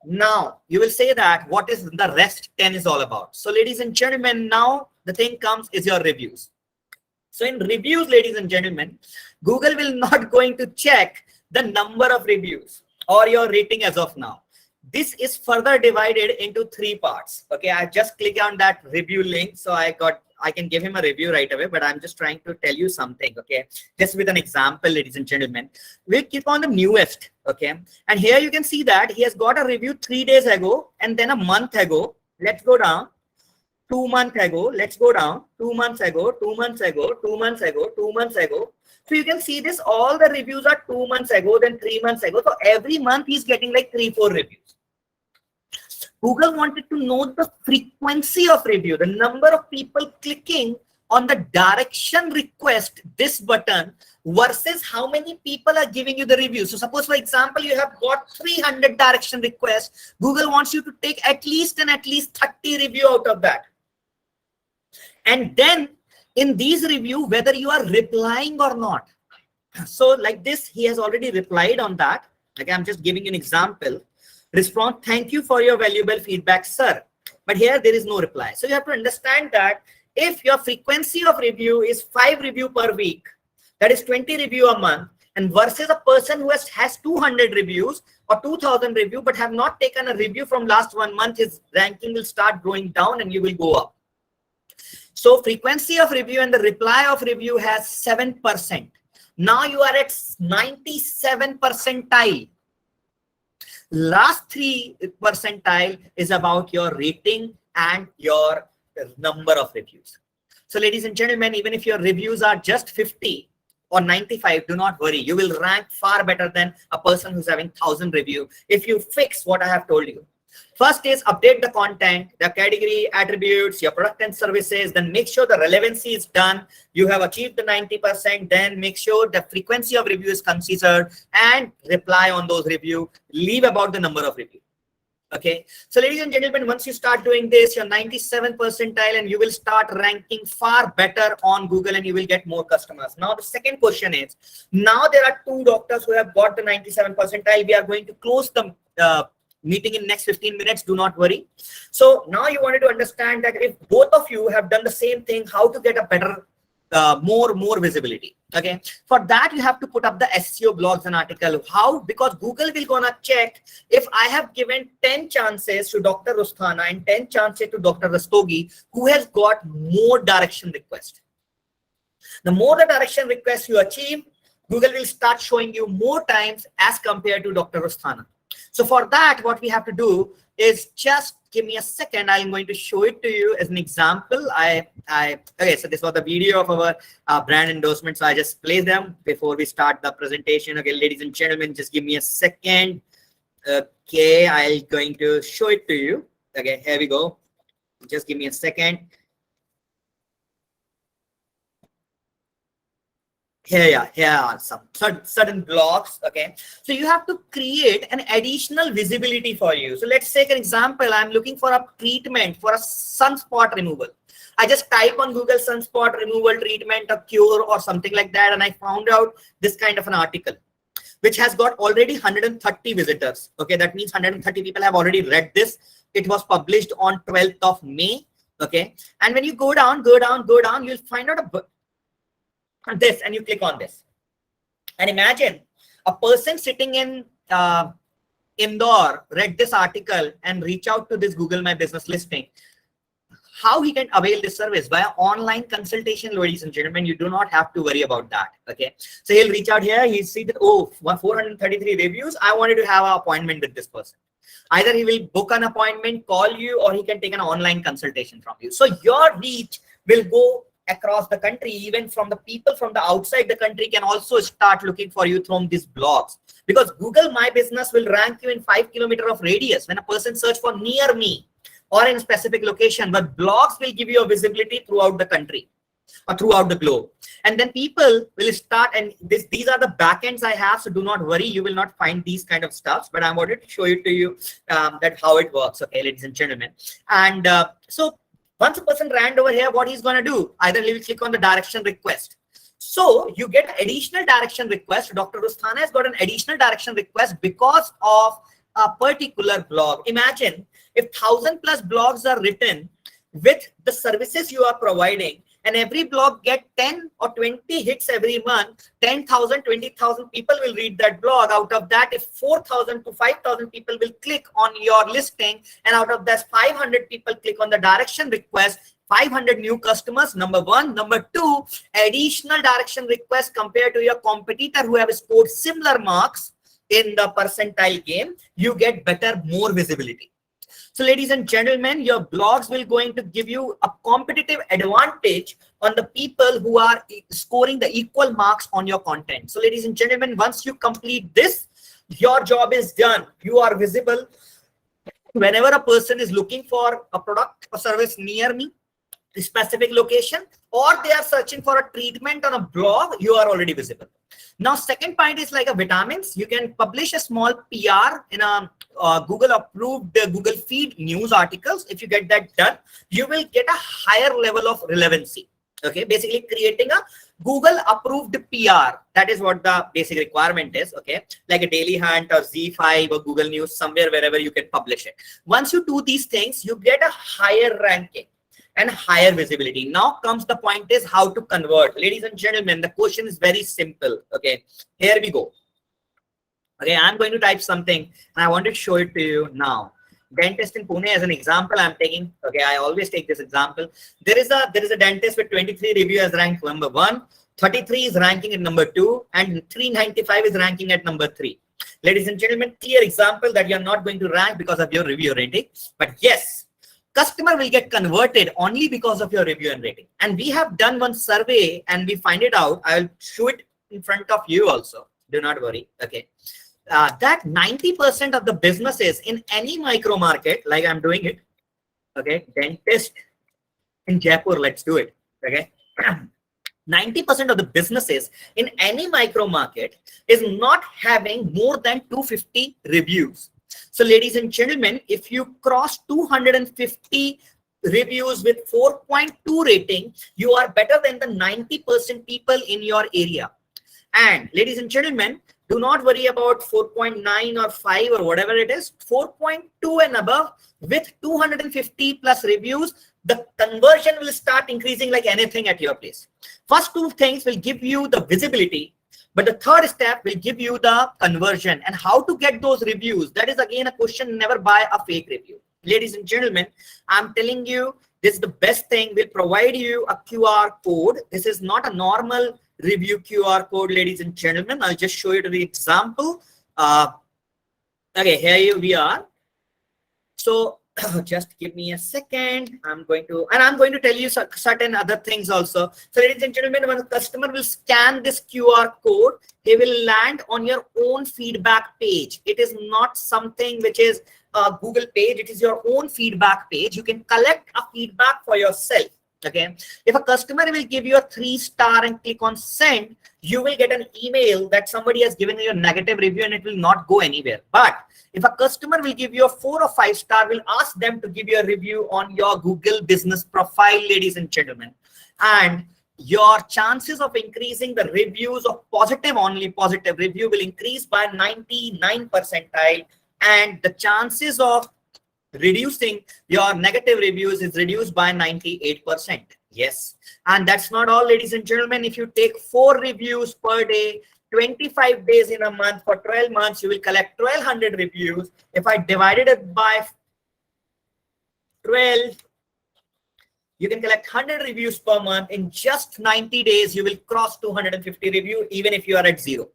Speaker 1: Now you will say that what is the rest 10 is all about. So ladies and gentlemen, now the thing comes is your reviews. So in reviews, ladies and gentlemen, Google will not going to check the number of reviews or your rating as of now. This is further divided into 3 parts. Okay, I just click on that review link. So I can give him a review right away, but I'm just trying to tell you something. Okay, just with an example, ladies and gentlemen, we'll click on the newest. Okay, and here you can see that he has got a review 3 days ago and then a month ago. Let's go down. 2 months ago. Let's go down. 2 months ago. 2 months ago. 2 months ago. 2 months ago. So you can see this. All the reviews are 2 months ago, then 3 months ago. So every month he's getting like 3-4 reviews. Google wanted to know the frequency of review, the number of people clicking on the direction request, this button, versus how many people are giving you the review. So suppose, for example, you have got 300 direction requests. Google wants you to take at least 30 review out of that. And then in these review, whether you are replying or not. So like this, he has already replied on that. Like I'm just giving you an example. Response, thank you for your valuable feedback, sir. But here there is no reply. So you have to understand that if your frequency of review is 5 review per week, that is 20 review a month, and versus a person who has 200 reviews or 2000 review but have not taken a review from last 1 month, his ranking will start going down and you will go up. So frequency of review and the reply of review has 7%. Now you are at 97 percentile. Last 3 percentile is about your rating and your number of reviews. So ladies and gentlemen, even if your reviews are just 50 or 95, do not worry. You will rank far better than a person who's having 1000 review if you fix what I have told you. First is update the content, the category, attributes, your product and services. Then make sure the relevancy is done. You have achieved the 90%. Then make sure the frequency of review is considered and reply on those reviews. Leave about the number of reviews. Okay. So ladies and gentlemen, once you start doing this, you're 97 percentile and you will start ranking far better on Google and you will get more customers. Now the second question is, now there are 2 doctors who have got the 97 percentile. We are going to close the meeting in next 15 minutes. Do not worry. So now you wanted to understand that if both of you have done the same thing, how to get a better more visibility. Okay, for that you have to put up the SEO blogs and article. How? Because Google will gonna check if I have given 10 chances to Dr. Rusthana and 10 chances to Dr. Rastogi, who has got more direction request. The more the direction requests you achieve, Google will start showing you more times as compared to Dr. Rusthana. So for that, what we have to do is just give me a second. I'm going to show it to you as an example. Okay, so this was the video of our brand endorsement. So I just play them before we start the presentation. Okay, ladies and gentlemen, just give me a second. Okay, I'm going to show it to you. Okay, here we go. Just give me a second. Here are some certain blocks. Okay, so you have to create an additional visibility for you. So let's take an example. I'm looking for a treatment for a sunspot removal. I just type on Google sunspot removal treatment, a cure or something like that, and I found out this kind of an article which has got already 130 visitors. Okay, that means 130 people have already read this. It was published on 12th of May. Okay, and when you go down, you'll find out this, and you click on this, and imagine a person sitting in Indore read this article and reach out to this Google My Business listing. How he can avail this service? Via online consultation, ladies and gentlemen. You do not have to worry about that. Okay, so he'll reach out here, he'll see that, oh, 433 reviews, I wanted to have an appointment with this person. Either he will book an appointment, call you, or he can take an online consultation from you. So your reach will go across the country. Even from the people from the outside the country can also start looking for you from these blogs, because Google My Business will rank you in 5 kilometers of radius when a person search for near me or in a specific location. But blogs will give you a visibility throughout the country or throughout the globe, and then people will start. And these are the backends I have, so do not worry, you will not find these kind of stuffs, but I wanted to show it to you that how it works. Okay, ladies and gentlemen. And so once a person ran over here, what he's going to do, either he will click on the direction request. So you get additional direction request. Dr. Rusthana has got an additional direction request because of a particular blog. Imagine if 1,000+ blogs are written with the services you are providing, and every blog get 10 or 20 hits every month, 10,000, 20,000 people will read that blog. Out of that, if 4,000 to 5,000 people will click on your listing, and out of that 500 people click on the direction request, 500 new customers, number one. Number two, additional direction request compared to your competitor who have scored similar marks in the percentile game, you get better, more visibility. So ladies and gentlemen, your blogs will going to give you a competitive advantage on the people who are scoring the equal marks on your content. So ladies and gentlemen, once you complete this, your job is done. You are visible. Whenever a person is looking for a product or service near me, a specific location, or they are searching for a treatment on a blog, you are already visible. Now, second point is like a vitamins. You can publish a small PR in a Google approved Google feed news articles. If you get that done, you will get a higher level of relevancy. Okay, basically creating a Google approved PR. That is what the basic requirement is. Okay, like a Daily Hunt or Z5 or Google News, somewhere wherever you can publish it. Once you do these things, you get a higher ranking and higher visibility. Now comes the point is how to convert. Ladies and gentlemen, the question is very simple. Okay, here we go. Okay, I'm going to type something and I want to show it to you now. Dentist in Pune as an example I'm taking. Okay, I always take this example. There is a dentist with 23 reviewers ranked number 1, 33 is ranking at number 2, and 395 is ranking at number 3. Ladies and gentlemen, clear example that you're not going to rank because of your review rating, but yes, customer will get converted only because of your review and rating. And we have done one survey and we find it out. I'll show it in front of you also. Do not worry. Okay. That 90% of the businesses in any micro market, like I'm doing it. Okay. Dentist in Jaipur, let's do it. Okay. 90% of the businesses in any micro market is not having more than 250 reviews. So ladies and gentlemen, if you cross 250 reviews with 4.2 rating, you are better than the 90% people in your area. And ladies and gentlemen, Do not worry about 4.9 or 5 or whatever it is. 4.2 and above with 250 plus reviews, the conversion will start increasing like anything at your place. First two things will give you the visibility, but the third step will give you the conversion. And how to get those reviews? That is again a question. Never buy a fake review. Ladies and gentlemen, I'm telling you, this is the best thing. We'll provide you a QR code. This is not a normal review QR code, ladies and gentlemen. I'll just show you the example. Okay, here we are. So just give me a second. I'm going to tell you certain other things also. So ladies and gentlemen, when a customer will scan this QR code, he will land on your own feedback page. It is not something which is a Google page. It is your own feedback page. You can collect a feedback for yourself. Okay, if a customer will give you a 3-star and click on send, you will get an email that somebody has given you a negative review and it will not go anywhere. But if a customer will give you a 4 or 5-star, we'll ask them to give you a review on your Google business profile, ladies and gentlemen. And your chances of increasing the reviews of only positive review will increase by 99 percentile, and the chances of reducing your negative reviews is reduced by 98%. Yes, and that's not all, ladies and gentlemen. If you take 4 reviews per day, 25 days in a month, for 12 months, you will collect 1200 reviews. If I divided it by 12, you can collect 100 reviews per month. In just 90 days, you will cross 250 reviews, even if you are at 0.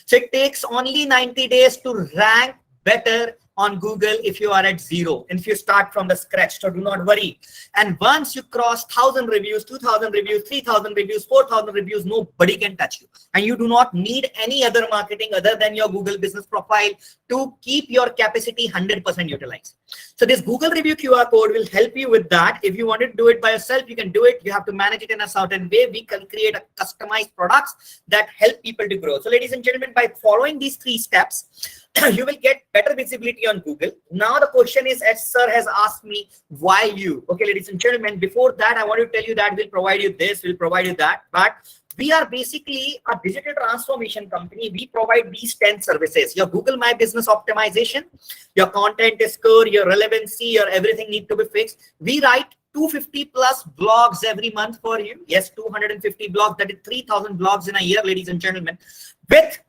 Speaker 1: So it takes only 90 days to rank better on Google if you are at 0, and if you start from the scratch. So do not worry. And once you cross 1,000 reviews, 2,000 reviews, 3,000 reviews, 4,000 reviews, nobody can touch you. And you do not need any other marketing other than your Google business profile to keep your capacity 100% utilized. So this Google review QR code will help you with that. If you want to do it by yourself, you can do it. You have to manage it in a certain way. We can create a customized products that help people to grow. So ladies and gentlemen, by following these 3 steps, you will get better visibility on Google. Now the question is, as sir has asked me, why you? Okay, ladies and gentlemen, before that, I want to tell you that we'll provide you this, we'll provide you that. But we are basically a digital transformation company. We provide these 10 services. Your Google My Business optimization, your content score, your relevancy, your everything need to be fixed. We write 250 plus blogs every month for you. Yes, 250 blogs. That is 3,000 blogs in a year, ladies and gentlemen. With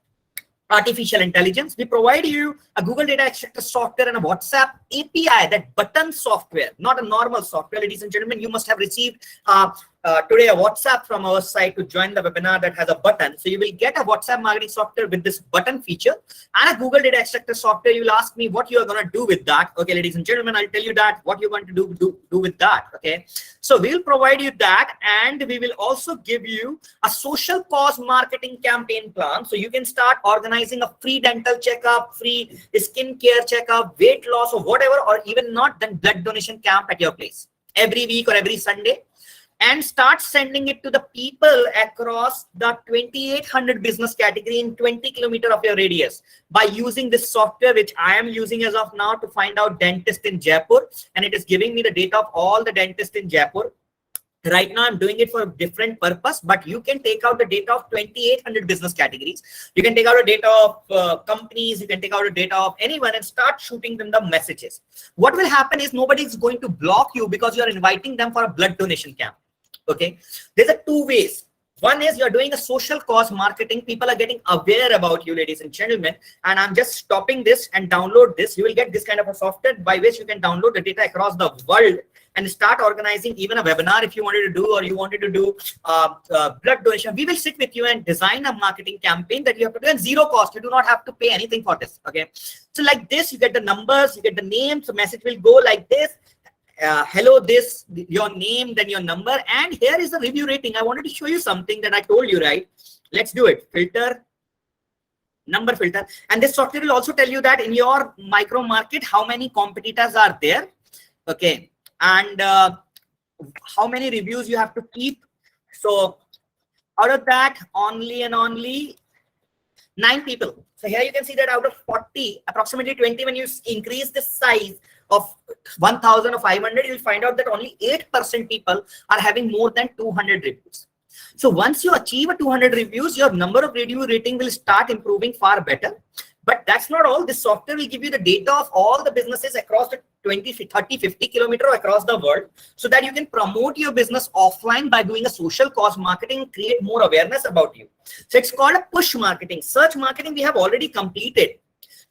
Speaker 1: artificial intelligence, we provide you a Google data extractor software and a WhatsApp API, that button software, not a normal software. Ladies and gentlemen, you must have received today a WhatsApp from our site to join the webinar that has a button. So you will get a WhatsApp marketing software with this button feature and a Google data extractor software. You will ask me what you are going to do with that. Okay, ladies and gentlemen, I'll tell you that what you're going to do with that. Okay, so we'll provide you that, and we will also give you a social cause marketing campaign plan. So you can start organizing a free dental checkup, free skincare checkup, weight loss, or whatever, or even not, then blood donation camp at your place every week or every Sunday, and start sending it to the people across the 2,800 business category in 20 kilometers of your radius by using this software, which I am using as of now to find out dentist in Jaipur, and it is giving me the data of all the dentists in Jaipur. Right now, I'm doing it for a different purpose, but you can take out the data of 2,800 business categories. You can take out the data of companies. You can take out the data of anyone and start shooting them the messages. What will happen is nobody is going to block you because you are inviting them for a blood donation camp. Okay, there's a 2 ways. One is you're doing a social cause marketing. People are getting aware about you, ladies and gentlemen. And I'm just stopping this and download this. You will get this kind of a software by which you can download the data across the world and start organizing even a webinar if you wanted to do, or you wanted to do blood donation. We will sit with you and design a marketing campaign that you have to do at 0 cost. You do not have to pay anything for this. Okay, so like this, you get the numbers, you get the names. The message will go like this. Hello, this, your name, then your number, and here is the review rating. I wanted to show you something that I told you, right? Let's do it. Filter, number filter, and this software will also tell you that in your micro market, how many competitors are there, okay, and how many reviews you have to keep. So out of that, only and only 9 people. So here you can see that out of 40, approximately 20, when you increase the size of 1,000 or 500, you'll find out that only 8% people are having more than 200 reviews. So once you achieve a 200 reviews, your number of review rating will start improving far better. But that's not all. This software will give you the data of all the businesses across the 20, 30, 50 kilometer across the world, so that you can promote your business offline by doing a social cause marketing, create more awareness about you. So it's called a push marketing. Search marketing we have already completed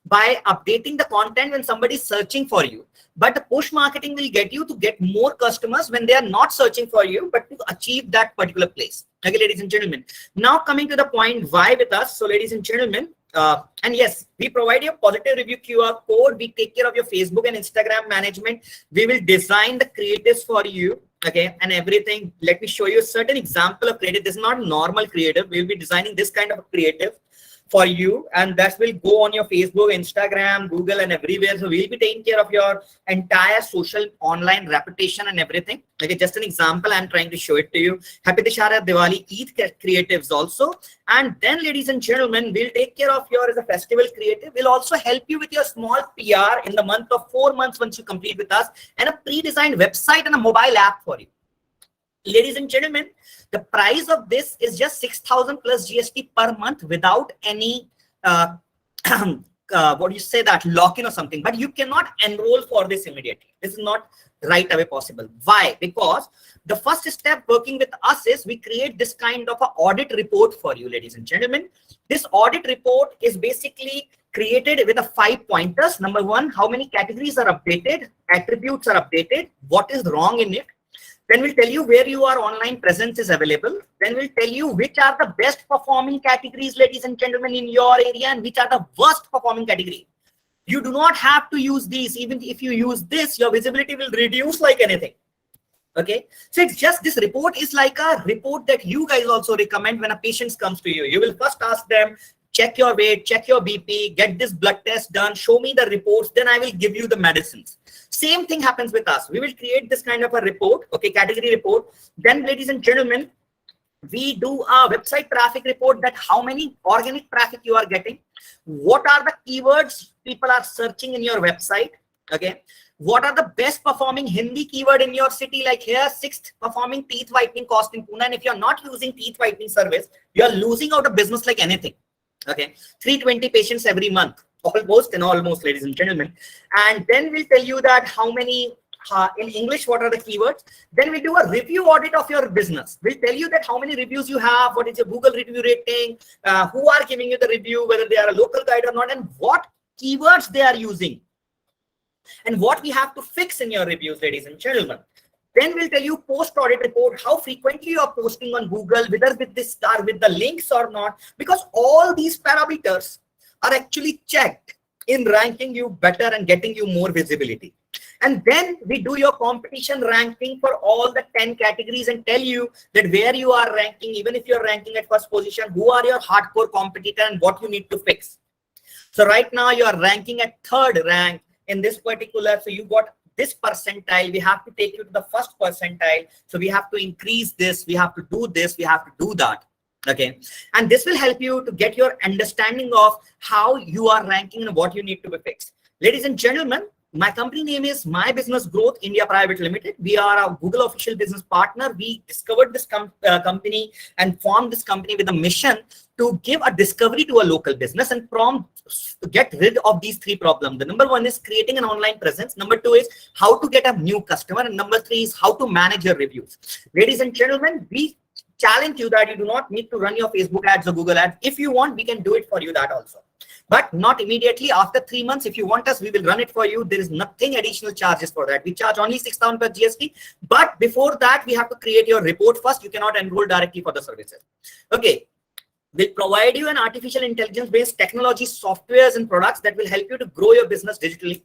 Speaker 1: by updating the content when somebody is searching for you. But the push marketing will get you to get more customers when they are not searching for you, but to achieve that particular place. Okay, ladies and gentlemen. Now coming to the point why with us. So ladies and gentlemen, and yes, we provide you a positive review QR code. We take care of your Facebook and Instagram management. We will design the creatives for you. Okay, and everything. Let me show you a certain example of creative. This is not normal creative. We'll be designing this kind of a creative for you, and that will go on your Facebook, Instagram, Google, and everywhere. So we'll be taking care of your entire social online reputation and everything. Okay, just an example, I'm trying to show it to you. Happy Dashara, Diwali, Eid creatives also. And then, ladies and gentlemen, we'll take care of your as a festival creative. We'll also help you with your small PR in the month of 4 months once you complete with us, and a pre-designed website and a mobile app for you. Ladies and gentlemen, the price of this is just 6,000 plus GST per month without any what do you say, that lock-in or something. But you cannot enroll for this immediately. This is not right away possible. Why? Because the first step working with us is we create this kind of an audit report for you, ladies and gentlemen. This audit report is basically created with a 5 pointers. Number one, how many categories are updated, attributes are updated, what is wrong in it. Then we'll tell you where your online presence is available. Then we'll tell you which are the best performing categories, ladies and gentlemen, in your area, and which are the worst performing category. You do not have to use these. Even if you use this, your visibility will reduce like anything. Okay, so it's just, this report is like a report that you guys also recommend when a patient comes to you. You will first ask them, check your weight, check your BP, get this blood test done, show me the reports, then I will give you the medicines. Same thing happens with us. We will create this kind of a report, okay, category report. Then, ladies and gentlemen, we do a website traffic report, that how many organic traffic you are getting, what are the keywords people are searching in your website, okay, what are the best performing Hindi keyword in your city, like here 6th performing teeth whitening cost in Pune. And if you're not using teeth whitening service, you're losing out of business like anything. Okay, 320 patients every month, almost, ladies and gentlemen. And then we'll tell you that how many in English, what are the keywords. Then we do a review audit of your business. We'll tell you that how many reviews you have, what is your Google review rating, who are giving you the review, whether they are a local guide or not, and what keywords they are using, and what we have to fix in your reviews, ladies and gentlemen. Then we'll tell you post-audit report, how frequently you are posting on Google, whether with this star, with the links or not, because all these parameters are actually checked in ranking you better and getting you more visibility. And then we do your competition ranking for all the 10 categories and tell you that where you are ranking, even if you're ranking at first position, who are your hardcore competitor and what you need to fix. So right now you are ranking at 3rd rank in this particular, so you got this percentile, we have to take you to the first percentile. So we have to increase this, we have to do this, we have to do that. Okay, and this will help you to get your understanding of how you are ranking and what you need to be fixed. Ladies and gentlemen, my company name is My Business Growth India Private Limited. We are a Google official business partner. We discovered this company and formed this company with a mission to give a discovery to a local business and to get rid of these 3 problems. The number 1 is creating an online presence. Number 2 is how to get a new customer. And number 3 is how to manage your reviews. Ladies and gentlemen, we challenge you that you do not need to run your Facebook ads or Google ads. If you want, we can do it for you, that also. But not immediately. After 3 months, if you want us, we will run it for you. There is nothing additional charges for that. We charge only 6,000 per GST. But before that, we have to create your report first. You cannot enroll directly for the services. Okay. We'll provide you an artificial intelligence based technology, softwares and products that will help you to grow your business digitally.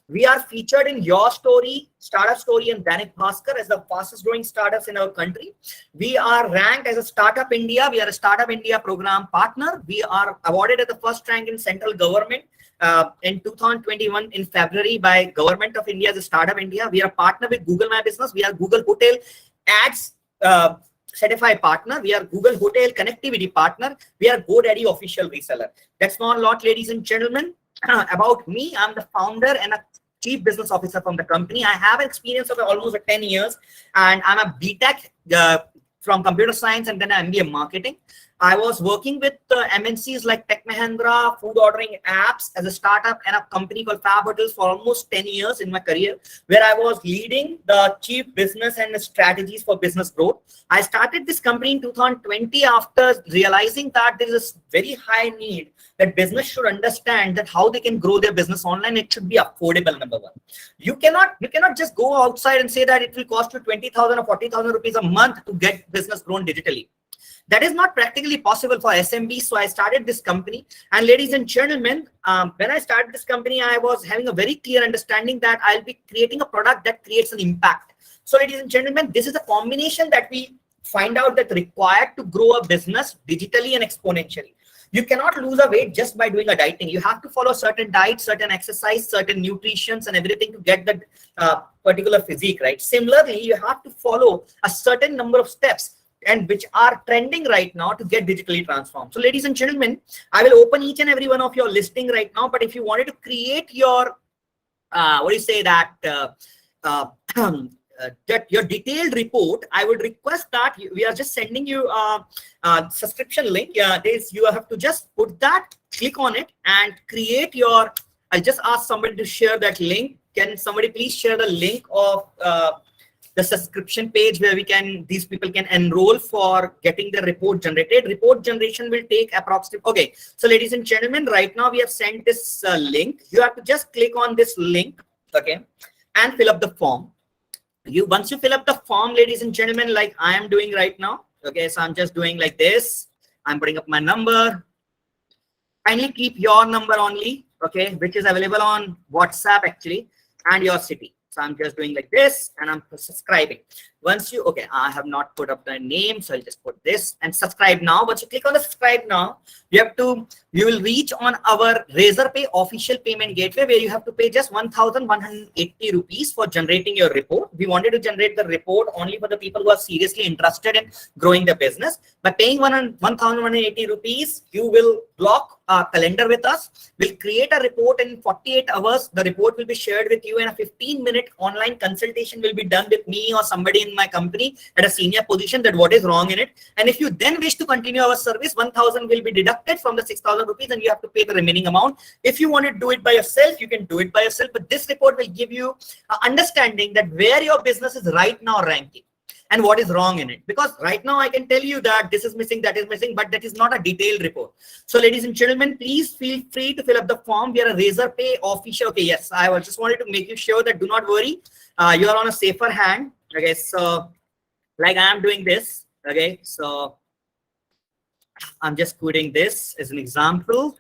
Speaker 1: We are featured in Your Story, Startup Story, and Dainik Bhaskar as the fastest growing startups in our country. We are ranked as a Startup India. We are a Startup India program partner. We are awarded at the first rank in central government in 2021 in February by Government of India as a Startup India. We are a partner with Google My Business. We are Google Hotel Ads certified partner. We are Google Hotel connectivity partner. We are GoDaddy official reseller. That's not a lot, ladies and gentlemen. About me, I'm the founder and a chief business officer from the company. I have an experience of almost 10 years, and I'm a BTech from computer science and then an MBA marketing. I was working with MNCs like Tech Mahindra, food ordering apps as a startup, and a company called Fab Hotels for almost 10 years in my career, where I was leading the chief business and strategies for business growth. I started this company in 2020 after realizing that there is a very high need that business should understand that how they can grow their business online. It should be affordable, number one. You cannot just go outside and say that it will cost you 20,000 or 40,000 rupees a month to get business grown digitally. That is not practically possible for SMB. So I started this company. And ladies and gentlemen, when I started this company, I was having a very clear understanding that I'll be creating a product that creates an impact. So ladies and gentlemen, this is a combination that we find out that required to grow a business digitally and exponentially. You cannot lose a weight just by doing a dieting. You have to follow certain diet, certain exercise, certain nutritions and everything to get that particular physique, right? Similarly, you have to follow a certain number of steps and which are trending right now to get digitally transformed. So ladies and gentlemen, I will open each and every one of your listing right now. But if you wanted to create your, what do you say that, that your detailed report, I would request that we are just sending you a subscription link. You have to just put that, click on it and create your, I'll just ask somebody to share that link. Can somebody please share the link of the subscription page where these people can enroll for getting the report generated. Report generation will take approximately, okay. So ladies and gentlemen, right now we have sent this link. You have to just click on this link, okay, and fill up the form. Once you fill up the form, ladies and gentlemen, like I am doing right now, okay, so I'm just doing like this. I'm putting up my number. Kindly keep your number only, okay, which is available on WhatsApp actually, and your city. So I'm just doing like this and I'm subscribing. Once you, okay, I have not put up the name, so I'll just put this and subscribe now. Once you click on the subscribe now, you will reach on our Razorpay official payment gateway where you have to pay just 1,180 rupees for generating your report. We wanted to generate the report only for the people who are seriously interested in growing the business. By paying 1,180 rupees, you will block a calendar with us. We'll create a report in 48 hours. The report will be shared with you and a 15-minute online consultation will be done with me or somebody in my company at a senior position that what is wrong in it. And if you then wish to continue our service, 1,000 will be deducted from the 6,000 rupees and you have to pay the remaining amount. If you want to do it by yourself, you can do it by yourself. But this report will give you an understanding that where your business is right now ranking and what is wrong in it. Because right now I can tell you that this is missing, that is missing, but that is not a detailed report. So ladies and gentlemen, please feel free to fill up the form. We are a Razorpay official. Okay, yes, I just wanted to make you sure that do not worry. You are on a safer hand. Okay, so like I am doing this. Okay, so I'm just putting this as an example.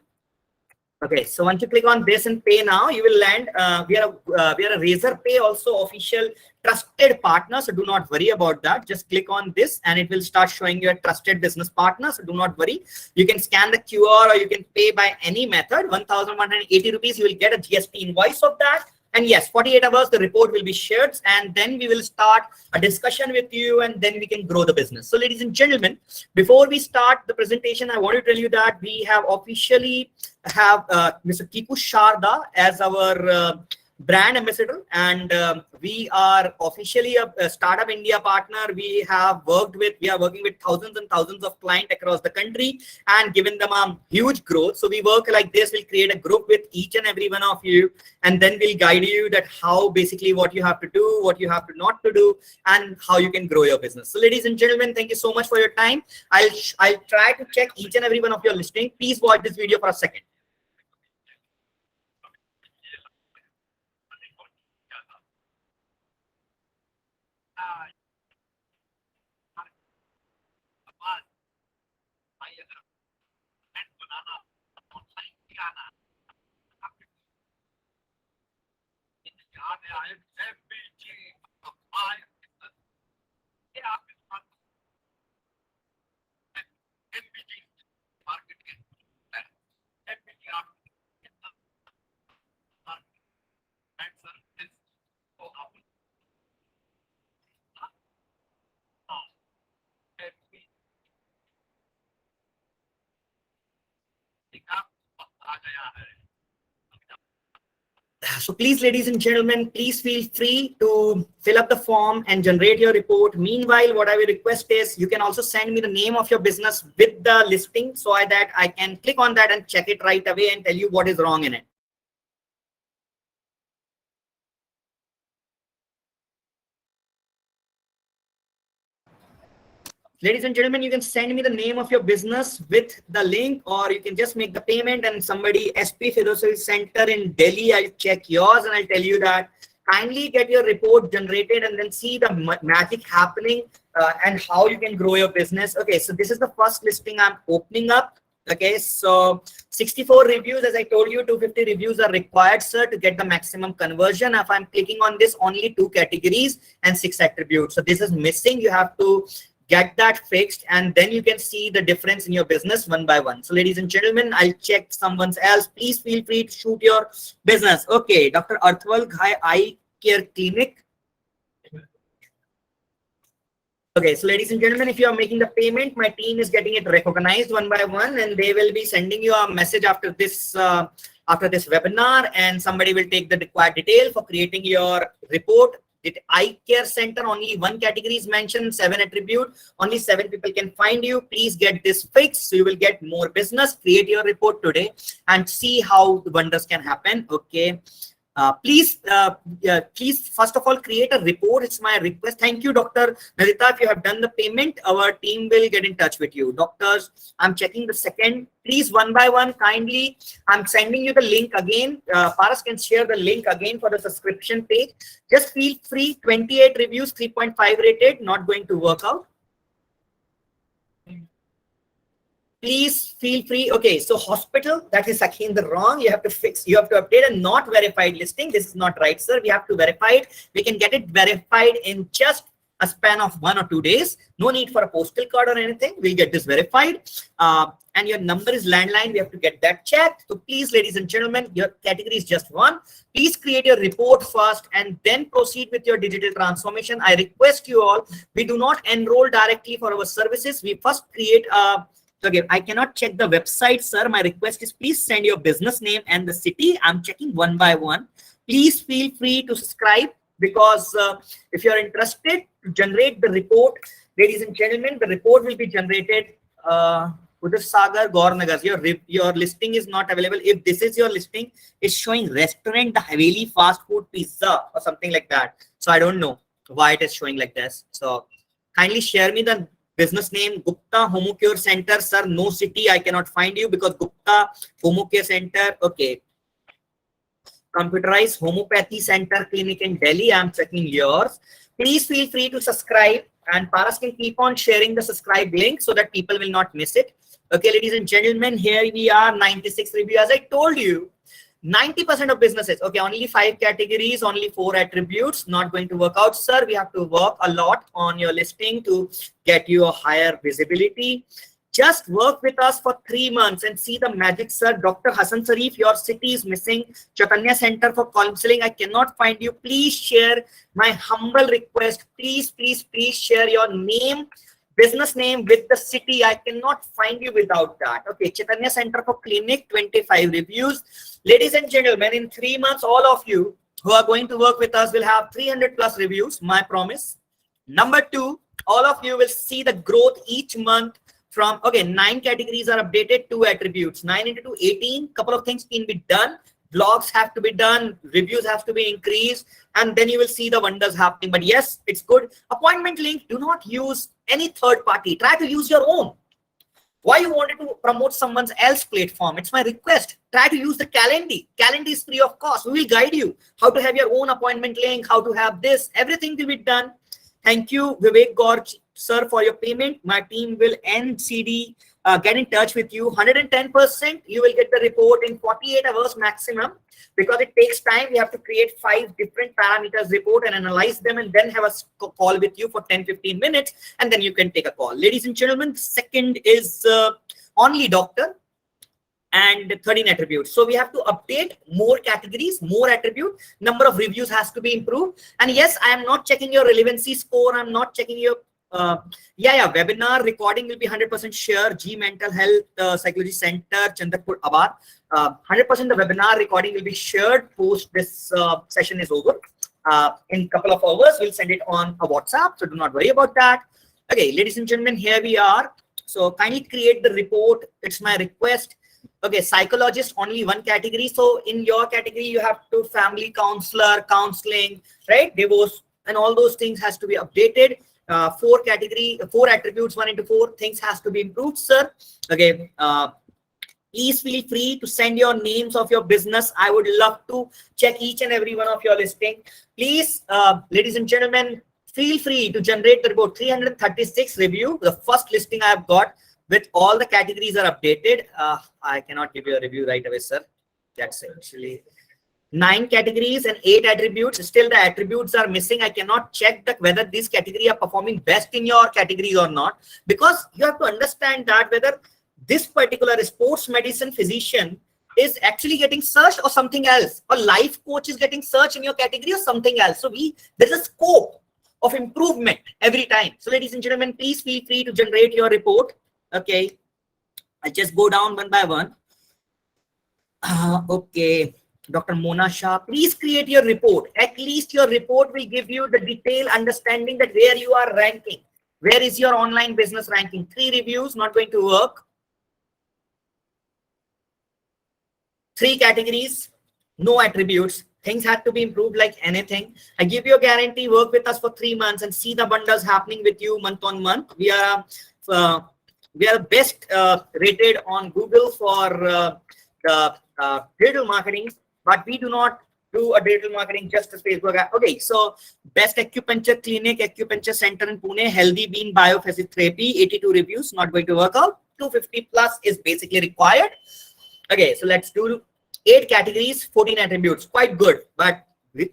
Speaker 1: Okay, so once you click on this and pay now, you will land. We are a Razorpay also official trusted partner, so do not worry about that. Just click on this and it will start showing you a trusted business partner, so do not worry. You can scan the QR or you can pay by any method. 1,180 rupees, you will get a GST invoice of that. And yes, 48 hours, the report will be shared and then we will start a discussion with you and then we can grow the business. So ladies and gentlemen, before we start the presentation, I want to tell you that we have officially have Mr. Kiku Sharda as our brand ambassador, and we are officially a Startup India partner. We are working with thousands and thousands of clients across the country and given them a huge growth. So we work like this. We'll create a group with each and every one of you, and then we'll guide you that how basically what you have to do, what you have to not to do, and how you can grow your business. So ladies and gentlemen, thank you so much for your time. I'll try to check each and every one of your listening. Please watch this video for a second. So please, ladies and gentlemen, please feel free to fill up the form and generate your report. Meanwhile, what I will request is you can also send me the name of your business with the listing so that I can click on that and check it right away and tell you what is wrong in it. Ladies and gentlemen, you can send me the name of your business with the link, or you can just make the payment and somebody SP Fiduciary Center in Delhi, I'll check yours and I'll tell you that kindly get your report generated and then see the magic happening and how you can grow your business. Okay, so this is the first listing I'm opening up. Okay, so 64 reviews, as I told you, 250 reviews are required, sir, to get the maximum conversion. If I'm clicking on this, only 2 categories and 6 attributes. So this is missing. You have to get that fixed and then you can see the difference in your business one by one. So ladies and gentlemen, I'll check someone else. Please feel free to shoot your business. Okay, Dr. Arthwal Eye Care Clinic. Okay, so ladies and gentlemen, if you are making the payment, my team is getting it recognized one by one and they will be sending you a message after this webinar, and somebody will take the required detail for creating your report. The eye care center, only 1 category is mentioned, 7 attribute, only 7 people can find you. Please get this fixed so you will get more business. Create your report today and see how the wonders can happen. Okay. Please first of all create a report. It's my request. Thank you, Dr. Narita. If you have done the payment, our team will get in touch with you. Doctors, I'm checking the second. Please, one by one, kindly, I'm sending you the link again. Paras can share the link again for the subscription page. Just feel free. 28 reviews, 3.5 rated, not going to work out. Please feel free. Okay, so hospital, that is again the wrong. You have to fix, you have to update a not verified listing. This is not right, sir. We have to verify it. We can get it verified in just a span of 1 or 2 days. No need for a postal card or anything. We'll get this verified. And your number is landline. We have to get that checked. So please, ladies and gentlemen, your category is just 1. Please create your report first and then proceed with your digital transformation. I request you all, we do not enroll directly for our services. We first create a Okay, I cannot check the website, sir. My request is please send your business name and the city. I'm checking one by one. Please feel free to subscribe because if you're interested to generate the report, ladies and gentlemen, the report will be generated. Sagar Gaurnagar, your listing is not available. If this is your listing, it's showing restaurant, the Haveli fast food pizza or something like that. So I don't know why it is showing like this. So kindly share me the business name. Gupta Homocure Center, sir. No city, I cannot find you because Gupta Homocare Center. Okay. Computerized Homeopathy Center Clinic in Delhi. I'm checking yours. Please feel free to subscribe, and Paras can keep on sharing the subscribe link so that people will not miss it. Okay, ladies and gentlemen, here we are, 96 reviews. As I told you, 90% of businesses, okay, only 5 categories, only 4 attributes, not going to work out, sir. We have to work a lot on your listing to get you a higher visibility. Just work with us for 3 months and see the magic, sir. Dr. Hassan Sharif, your city is missing. Chaitanya Center for Counseling, I cannot find you. Please share, my humble request. Please, please, please share your name, business name with the city. I cannot find you without that. Okay, Chaitanya Center for Clinic, 25 reviews. Ladies and gentlemen, in 3 months, all of you who are going to work with us will have 300 plus reviews, my promise. Number 2, all of you will see the growth each month from, okay, 9 categories are updated, 2 attributes, 9 into 2, 18, couple of things can be done. Blogs have to be done, reviews have to be increased, and then you will see the wonders happening. But yes, it's good. Appointment link, do not use any third party. Try to use your own. Why you wanted to promote someone else's platform? It's my request. Try to use the Calendly. Calendly is free of cost. We will guide you how to have your own appointment link, how to have this. Everything will be done. Thank you, Vivek Gorge, sir, for your payment. My team will NCD get in touch with you. 110%. You will get the report in 48 hours maximum. Because it takes time, we have to create 5 different parameters report and analyze them and then have a call with you for 10-15 minutes and then you can take a call. Ladies and gentlemen, second is only doctor and 13 attributes. So we have to update more categories, more attribute, number of reviews has to be improved. And yes, I am not checking your relevancy score. I'm not checking your Yeah, webinar recording will be 100% sure. G Mental Health Psychology Center, Chandrapur, Abar. 100% the webinar recording will be shared post this session is over. In a couple of hours, we'll send it on a WhatsApp, so do not worry about that. Okay, ladies and gentlemen, here we are. So kindly create the report. It's my request. Okay, psychologist, only one category. So in your category, you have to family counselor, counseling, right? Divorce, and all those things has to be updated. 4 attributes, 1 into 4 things has to be improved, sir. Okay. Please feel free to send your names of your business. I would love to check each and every one of your listing. Please, ladies and gentlemen, feel free to generate the report. 336 review. The first listing I have got with all the categories are updated. I cannot give you a review right away, sir. That's actually 9 categories and 8 attributes. Still the attributes are missing. I cannot check that whether these categories are performing best in your categories or not, because you have to understand that whether this particular sports medicine physician is actually getting searched or something else, or life coach is getting searched in your category or something else. So there's a scope of improvement every time. So ladies and gentlemen, please feel free to generate your report. Okay, I'll just go down one by one. Okay, Dr. Mona Shah, please create your report. At least your report will give you the detailed understanding that where you are ranking. Where is your online business ranking? 3 reviews, not going to work. 3 categories, no attributes. Things have to be improved like anything. I give you a guarantee, work with us for 3 months and see the wonders happening with you month on month. We are best rated on Google for the digital marketing, but we do not do a digital marketing just as Facebook. Okay, so best acupuncture clinic, acupuncture center in Pune, Healthy Bean Biophysiotherapy, 82 reviews, not going to work out. 250 plus is basically required. Okay, so let's do 8 categories, 14 attributes. Quite good, but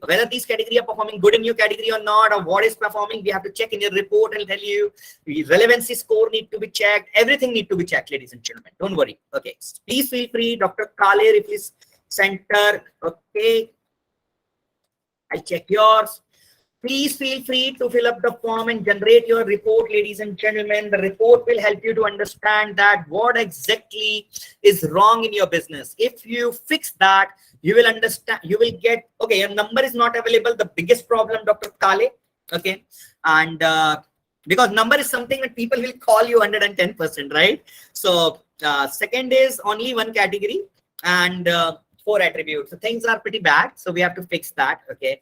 Speaker 1: whether these categories are performing good in your category or not, or what is performing, we have to check in your report and tell you. The relevancy score need to be checked. Everything need to be checked, ladies and gentlemen. Don't worry. Okay, please feel free. Dr. Kale, Ripley's Center. Okay, I'll check yours. Please feel free to fill up the form and generate your report, ladies and gentlemen. The report will help you to understand that what exactly is wrong in your business. If you fix that, you will understand, you will get, okay, your number is not available. The biggest problem, Dr. Kale, okay. And because number is something that people will call you 110%, right? So second is only 1 category and 4 attributes. So things are pretty bad. So we have to fix that, okay.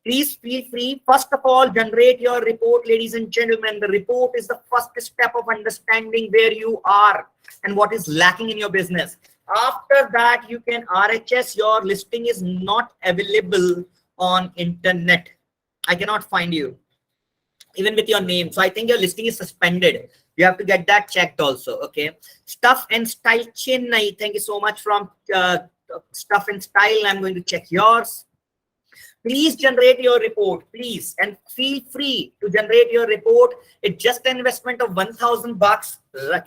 Speaker 1: Please feel free. First of all, generate your report, ladies and gentlemen. The report is the first step of understanding where you are and what is lacking in your business. After that, you can RHS. Your listing is not available on internet. I cannot find you, even with your name. So I think your listing is suspended. You have to get that checked also. Okay. Stuff and Style Chennai. Thank you so much from Stuff and Style. I'm going to check yours. Please generate your report, please, and feel free to generate your report. It's just an investment of 1,000 bucks,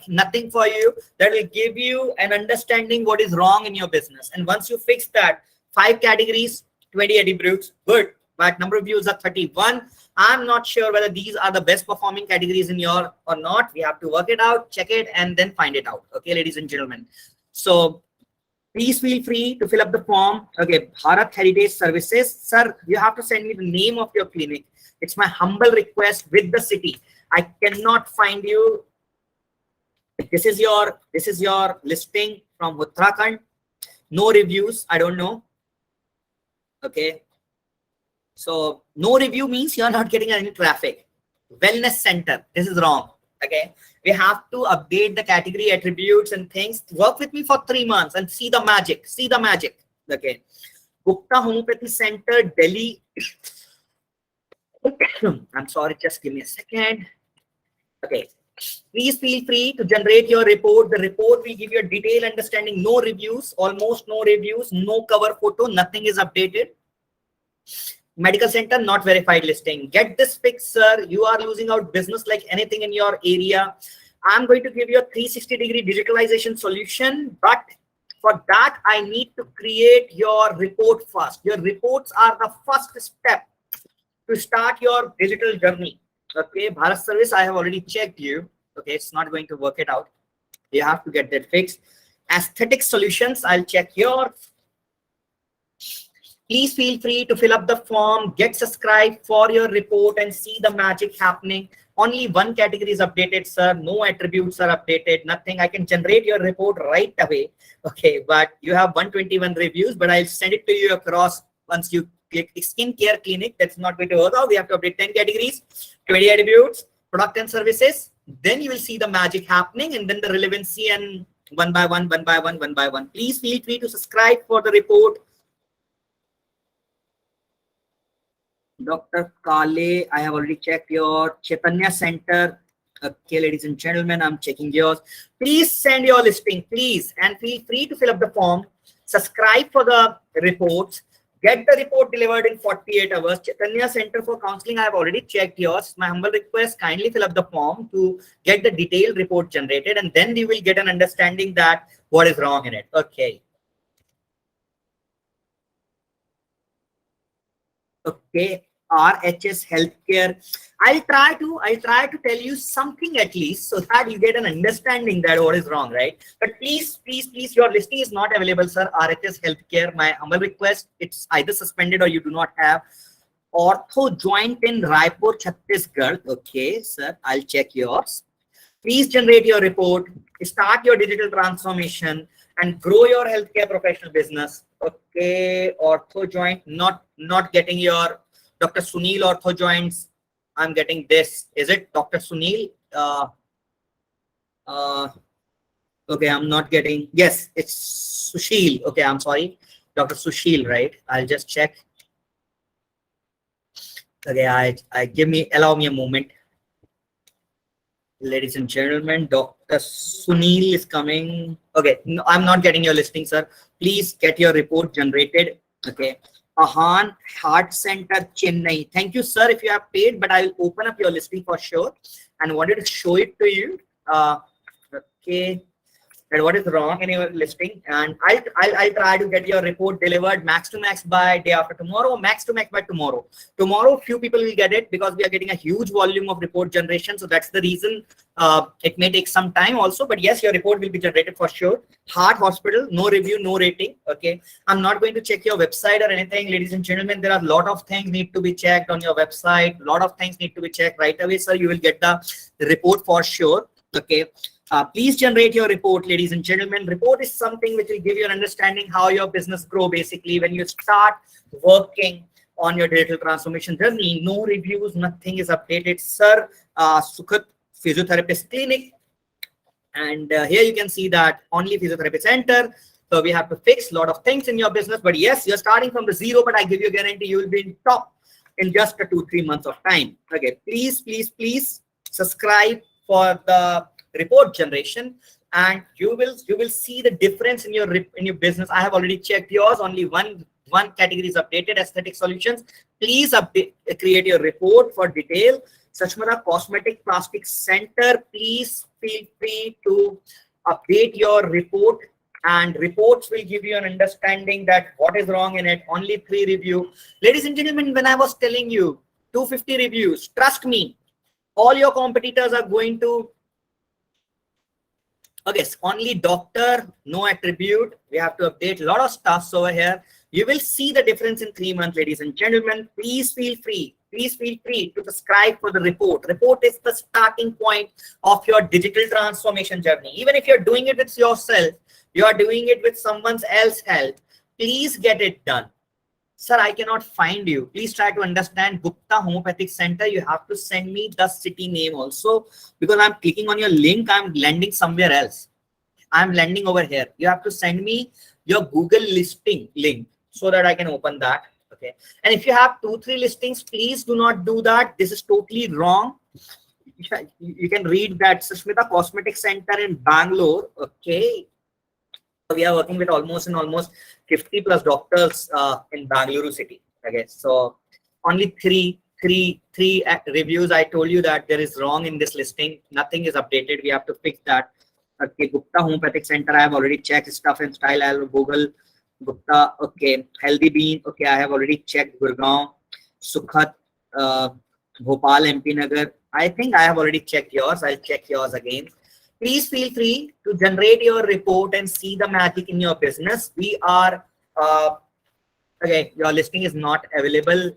Speaker 1: nothing for you. That will give you an understanding what is wrong in your business. And once you fix that, 5 categories, 20 attributes, good. But number of views are 31. I'm not sure whether these are the best performing categories in your or not. We have to work it out, check it, and then find it out. Okay, ladies and gentlemen. So please feel free to fill up the form. Okay, Bharat Heritage Services. Sir, you have to send me the name of your clinic. It's my humble request with the city. I cannot find you. This is your listing from Uttarakhand. No reviews. I don't know. Okay. So no review means you're not getting any traffic. Wellness center. This is wrong. Okay. We have to update the category attributes and things. Work with me for 3 months and see the magic. See the magic. Okay. Gupta Homeopathy Center, Delhi. I'm sorry, just give me a second. Okay. Please feel free to generate your report. The report will give you a detailed understanding. No reviews, almost no reviews, no cover photo, nothing is updated. Medical center, not verified listing. Get this fixed, sir. You are losing out business like anything in your area. I'm going to give you a 360-degree digitalization solution, but for that, I need to create your report first. Your reports are the first step to start your digital journey. Okay, Bharat Service, I have already checked you. Okay, it's not going to work it out. You have to get that fixed. Aesthetic Solutions, I'll check your. Please feel free to fill up the form, get subscribed for your report and see the magic happening. Only one category is updated, sir. No attributes are updated, nothing. I can generate your report right away. Okay, but you have 121 reviews, but I'll send it to you across once you click skincare clinic. That's not going to work out. We have to update 10 categories, 20 attributes, product and services. Then you will see the magic happening and then the relevancy and one by one, one by one, one by one. Please feel free to subscribe for the report. Dr. Kale, I have already checked your Chaitanya Center. Okay, ladies and gentlemen, I'm checking yours. Please send your listing, please, and feel free to fill up the form. Subscribe for the reports. Get the report delivered in 48 hours. Chaitanya Center for Counseling, I have already checked yours. My humble request, kindly fill up the form to get the detailed report generated, and then you will get an understanding that what is wrong in it. Okay. Okay, RHS Healthcare. I'll try to tell you something at least so that you get an understanding that what is wrong, right? But please, your listing is not available, sir. RHS Healthcare, my humble request, it's either suspended or you do not have. Ortho Joint in Raipur, Chhattisgarh. Okay, sir, I'll check yours. Please generate your report, start your digital transformation, and grow your healthcare professional business. Okay, Ortho Joint, not getting your Dr. Sunil Ortho Joints. I'm getting this. Is it Dr. Sunil? Okay, I'm not getting. Yes, it's Sushil. Okay, I'm sorry, Dr. Sushil, right? I'll just check. Okay, allow me a moment. Ladies and gentlemen, Dr. Sunil is coming. Okay, no, I'm not getting your listing, sir. Please get your report generated. Okay. Ahan Heart Center, Chennai. Thank you, sir, if you have paid, but I'll open up your listing for sure and wanted to show it to you. Okay. And what is wrong in your listing, and I'll try to get your report delivered max to max by day after tomorrow, max to max by tomorrow. Tomorrow, few people will get it because we are getting a huge volume of report generation. So that's the reason it may take some time also, but yes, your report will be generated for sure. Heart Hospital, no review, no rating. Okay. I'm not going to check your website or anything. Ladies and gentlemen, there are a lot of things need to be checked on your website. A lot of things need to be checked right away, sir. You will get the report for sure. Okay. Please generate your report, ladies and gentlemen. Report is something which will give you an understanding how your business grow. Basically, when you start working on your digital transformation journey, no reviews, nothing is updated, sir. Sukhat Physiotherapist Clinic, and here you can see that only physiotherapy center. So we have to fix a lot of things in your business. But yes, you're starting from the zero, but I give you a guarantee you will be in top in just 2-3 months of time. Okay, please subscribe for the report generation, and you will see the difference in your business. I have already checked yours. Only one category is updated, Aesthetic Solutions. Please create your report for detail. Sachmara Cosmetic Plastic Center, please feel free to update your report, and reports will give you an understanding that what is wrong in it. Only 3 review. Ladies and gentlemen, when I was telling you 250 reviews, trust me, all your competitors are going to. Okay, only doctor, no attribute. We have to update a lot of stuff over here. You will see the difference in 3 months, ladies and gentlemen. Please feel free to subscribe for the report. Report is the starting point of your digital transformation journey. Even if you're doing it with yourself, you are doing it with someone else's help. Please get it done. Sir, I cannot find you. Please try to understand. Gupta Homeopathic Center. You have to send me the city name also, because I'm clicking on your link. I'm landing somewhere else. I'm landing over here. You have to send me your Google listing link so that I can open that. Okay. And if you have 2-3 listings, please do not do that. This is totally wrong. You can read that. Sushmita Cosmetic Center in Bangalore. Okay. We are working with almost 50 plus doctors in Bangalore city. Okay, so only three reviews. I told you that there is wrong in this listing. Nothing is updated. We have to fix that. Okay, Gupta Homeopathic Center. I have already checked Stuff and Style. I'll Google Gupta. Okay, Healthy Bean. Okay, I have already checked Gurgaon, Sukhat, Bhopal, MP Nagar. I think I have already checked yours. I'll check yours again. Please feel free to generate your report and see the magic in your business. We are, okay, your listing is not available.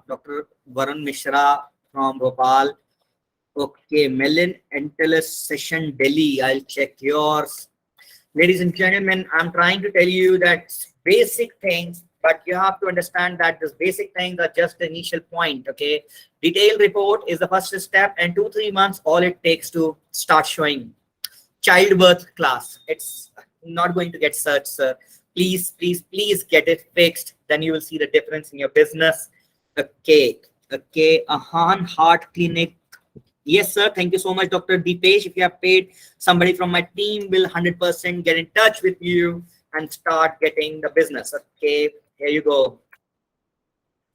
Speaker 1: Dr. Varun Mishra from Bhopal. Okay, Melon Entelis Session Delhi. I'll check yours. Ladies and gentlemen, I'm trying to tell you that basic things, but you have to understand that these basic things are just the initial point. Okay, detailed report is the first step, and 2-3 months all it takes to start showing. Childbirth class, it's not going to get searched, sir. Please, please, please get it fixed. Then you will see the difference in your business. Okay, okay. Ahan Heart Clinic. Yes, sir. Thank you so much, Dr. Deepesh. If you have paid, somebody from my team will 100% get in touch with you and start getting the business. Okay, here you go.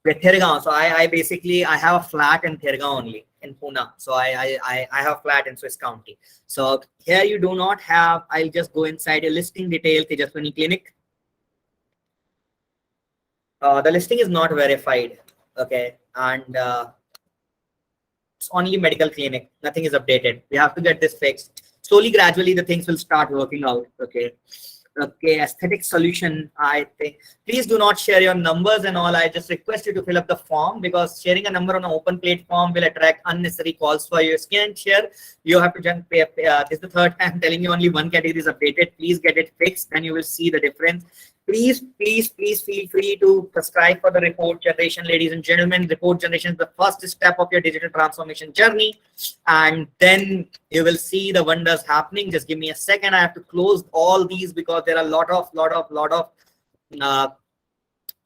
Speaker 1: Thirgaon. So I basically I have a flat in Thirgaon only in Pune. So I have a flat in Swiss County. So here you do not have. I'll just go inside a listing detail. Tejaswini Clinic. The listing is not verified. Okay, and it's only medical clinic. Nothing is updated. We have to get this fixed. Slowly, gradually, the things will start working out. Okay. Okay, aesthetic solution. I think please do not share your numbers and all. I just request you to fill up the form, because sharing a number on an open platform will attract unnecessary calls for your skin and share. You have to just pay. This is the third time telling you only one category is updated. Please get it fixed, and you will see the difference. Please, please, please feel free to subscribe for the report generation, ladies and gentlemen. Report generation is the first step of your digital transformation journey, and then you will see the wonders happening. Just give me a second. I have to close all these because there are a lot of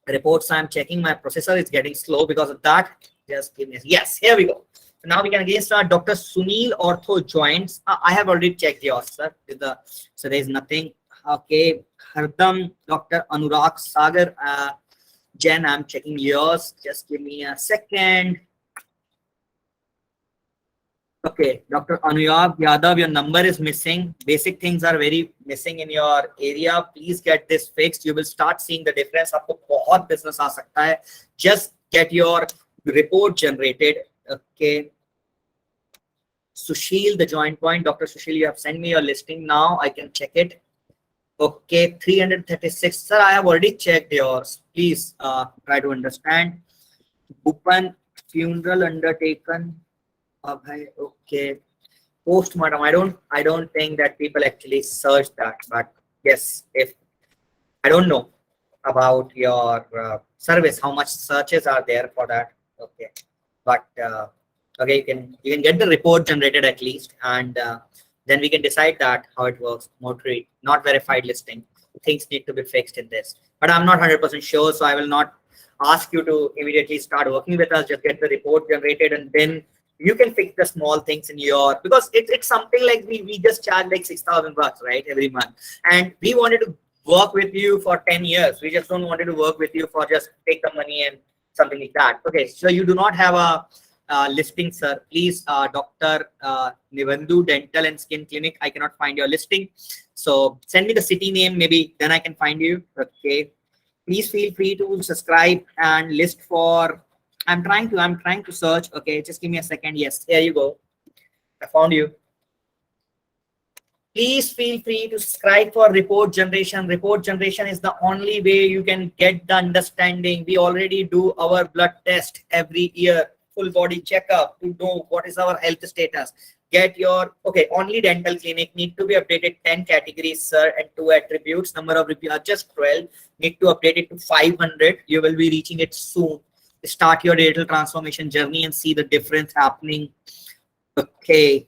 Speaker 1: reports I'm checking. My processor is getting slow because of that. Just give me yes, here we go. So now we can again start. Dr. Sunil Ortho Joints. I have already checked yours, sir. So there is nothing. Okay, Hardam, Dr. Anurag Sagar, Jen, I'm checking yours. Just give me a second. Okay, Dr. Anurag Yadav, your number is missing. Basic things are very missing in your area. Please get this fixed. You will start seeing the difference. आपको बहुत business आ सकता है. Just get your report generated. Okay. Sushil, the joint point. Dr. Sushil, you have sent me your listing now. I can check it. Okay, 336. Sir, I have already checked yours. Please try to understand. Bhupan, funeral undertaken. Okay. Postmortem. I don't think that people actually search that. But yes, if I don't know about your service, how much searches are there for that. Okay. But okay, you can get the report generated at least, and then we can decide that how it works. Not verified listing. Things need to be fixed in this. But I'm not 100% sure, so I will not ask you to immediately start working with us. Just get the report generated, and then you can fix the small things in your, because it's something like we just charge like $6,000, right, every month. And we wanted to work with you for 10 years. We just don't want to work with you for just take the money and something like that. Okay, so you do not have a listing, sir. Please, Dr. Nivandu Dental and Skin Clinic. I cannot find your listing. So send me the city name, maybe then I can find you. Okay. Please feel free to subscribe and list for, I'm trying to search. Okay, just give me a second. Yes, here you go. I found you. Please feel free to subscribe for report generation. Report generation is the only way you can get the understanding. We already do our blood test every year. Full body checkup to know what is our health status. Get your, okay, only dental clinic need to be updated 10 categories, sir, and 2 attributes. Number of reviews are just 12. Need to update it to 500. You will be reaching it soon. Start your digital transformation journey and see the difference happening. Okay.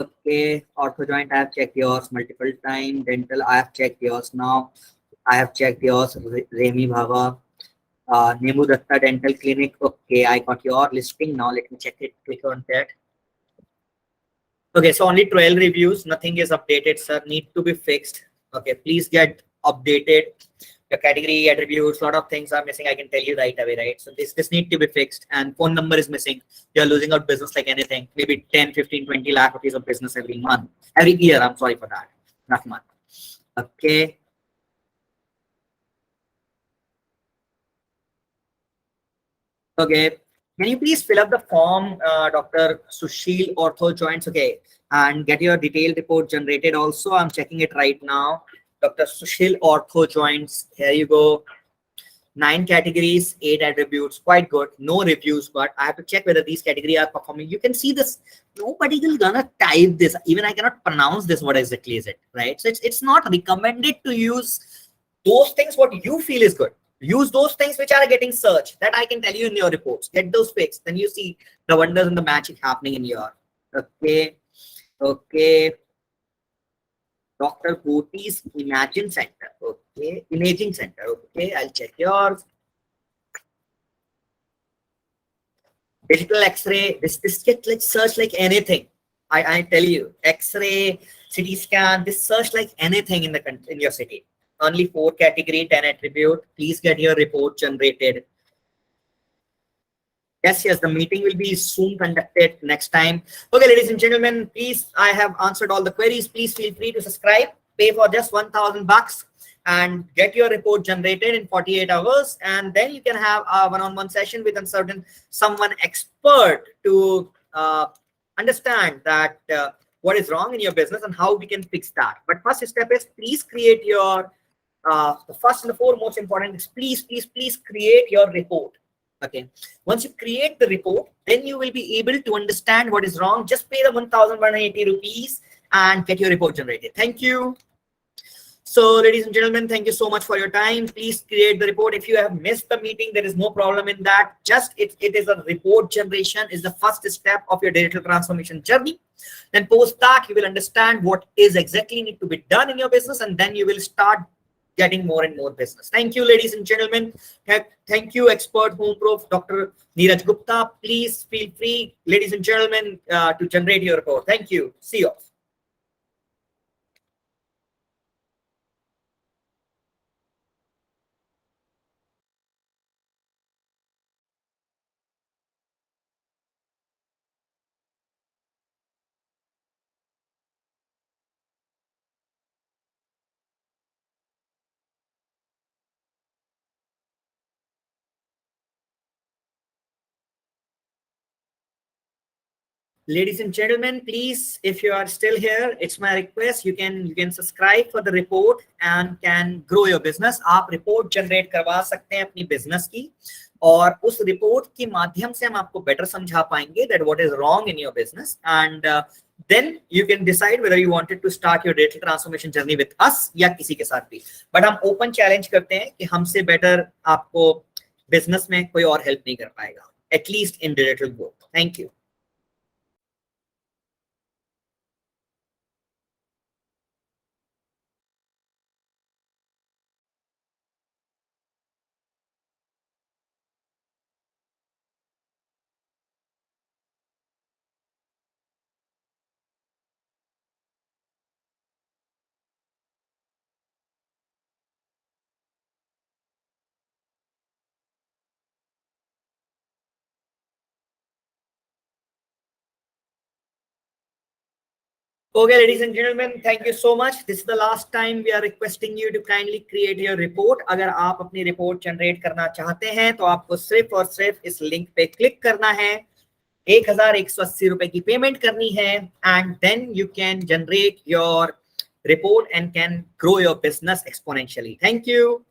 Speaker 1: Okay. Ortho joint, I have checked yours multiple times. Dental, I have checked yours now. I have checked yours. Remy Bhava. Nemu Datta Dental Clinic. Okay, I got your listing now. Let me check it. Click on that. Okay, so only 12 reviews. Nothing is updated, sir. Need to be fixed. Okay, please get updated. Your category, attributes, a lot of things are missing. I can tell you right away, right? So this need to be fixed. And phone number is missing. You're losing out business like anything. Maybe 10, 15, 20 lakh rupees of business every month. Every year, I'm sorry for that. Not month. Okay. Okay. Can you please fill up the form, Dr. Sushil, ortho joints? Okay, and get your detailed report generated also. I'm checking it right now. Dr. Sushil, ortho joints. Here you go. 9 categories, 8 attributes. Quite good. No reviews, but I have to check whether these categories are performing. You can see this. Nobody is gonna type this. Even I cannot pronounce this. What exactly is it, right? So it's not recommended to use those things what you feel is good. Use those things which are getting searched, that I can tell you in your reports. Get those fixed, then you see the wonders and the magic happening in your. Okay. Dr. Booty's Imagine Center. Okay, Imaging Center. Okay, I'll check yours. Digital X-ray. This get like search like anything. I tell you, X-ray, CT scan. This search like anything in the country, in your city. Only 4 category, 10 attribute. Please get your report generated. Yes, the meeting will be soon conducted next time. Okay, ladies and gentlemen, please, I have answered all the queries. Please feel free to subscribe, pay for just $1,000 and get your report generated in 48 hours. And then you can have a one-on-one session with someone expert to understand that what is wrong in your business and how we can fix that. But first step is please create your, the first and the foremost important is please create your report. Okay, once you create the report, then you will be able to understand what is wrong. Just pay the 1,180 rupees and get your report generated. Thank you. So ladies and gentlemen, thank you so much for your time. Please create the report. If you have missed the meeting, there is no problem in that. Just it is a report generation is the first step of your digital transformation journey. Then post that, you will understand what is exactly need to be done in your business, and then you will start getting more and more business. Thank you, ladies and gentlemen. Thank you, expert home prof, Dr. Neeraj Gupta. Please feel free, ladies and gentlemen, to generate your report. Thank you. See you. Ladies and gentlemen, please, if you are still here, it's my request. You can subscribe for the report and can grow your business. आप report generate करवा सकते हैं अपनी business की, और उस report के माध्यम से हम आपको better समझा पाएंगे that what is wrong in your business, and then you can decide whether you wanted to start your digital transformation journey with us या किसी के साथ भी. But हम open challenge करते हैं कि हमसे better आपको business में कोई और help नहीं कर पाएगा, at least in digital growth. Thank you. Okay, ladies and gentlemen, thank you so much. This is the last time we are requesting you to kindly create your report. अगर आप अपनी report generate करना चाहते हैं तो आपको सिर्फ और सिर्फ इस link पे click करना है, 1,180 रुपए की payment करनी है, and then you can generate your report and can grow your business exponentially. Thank you.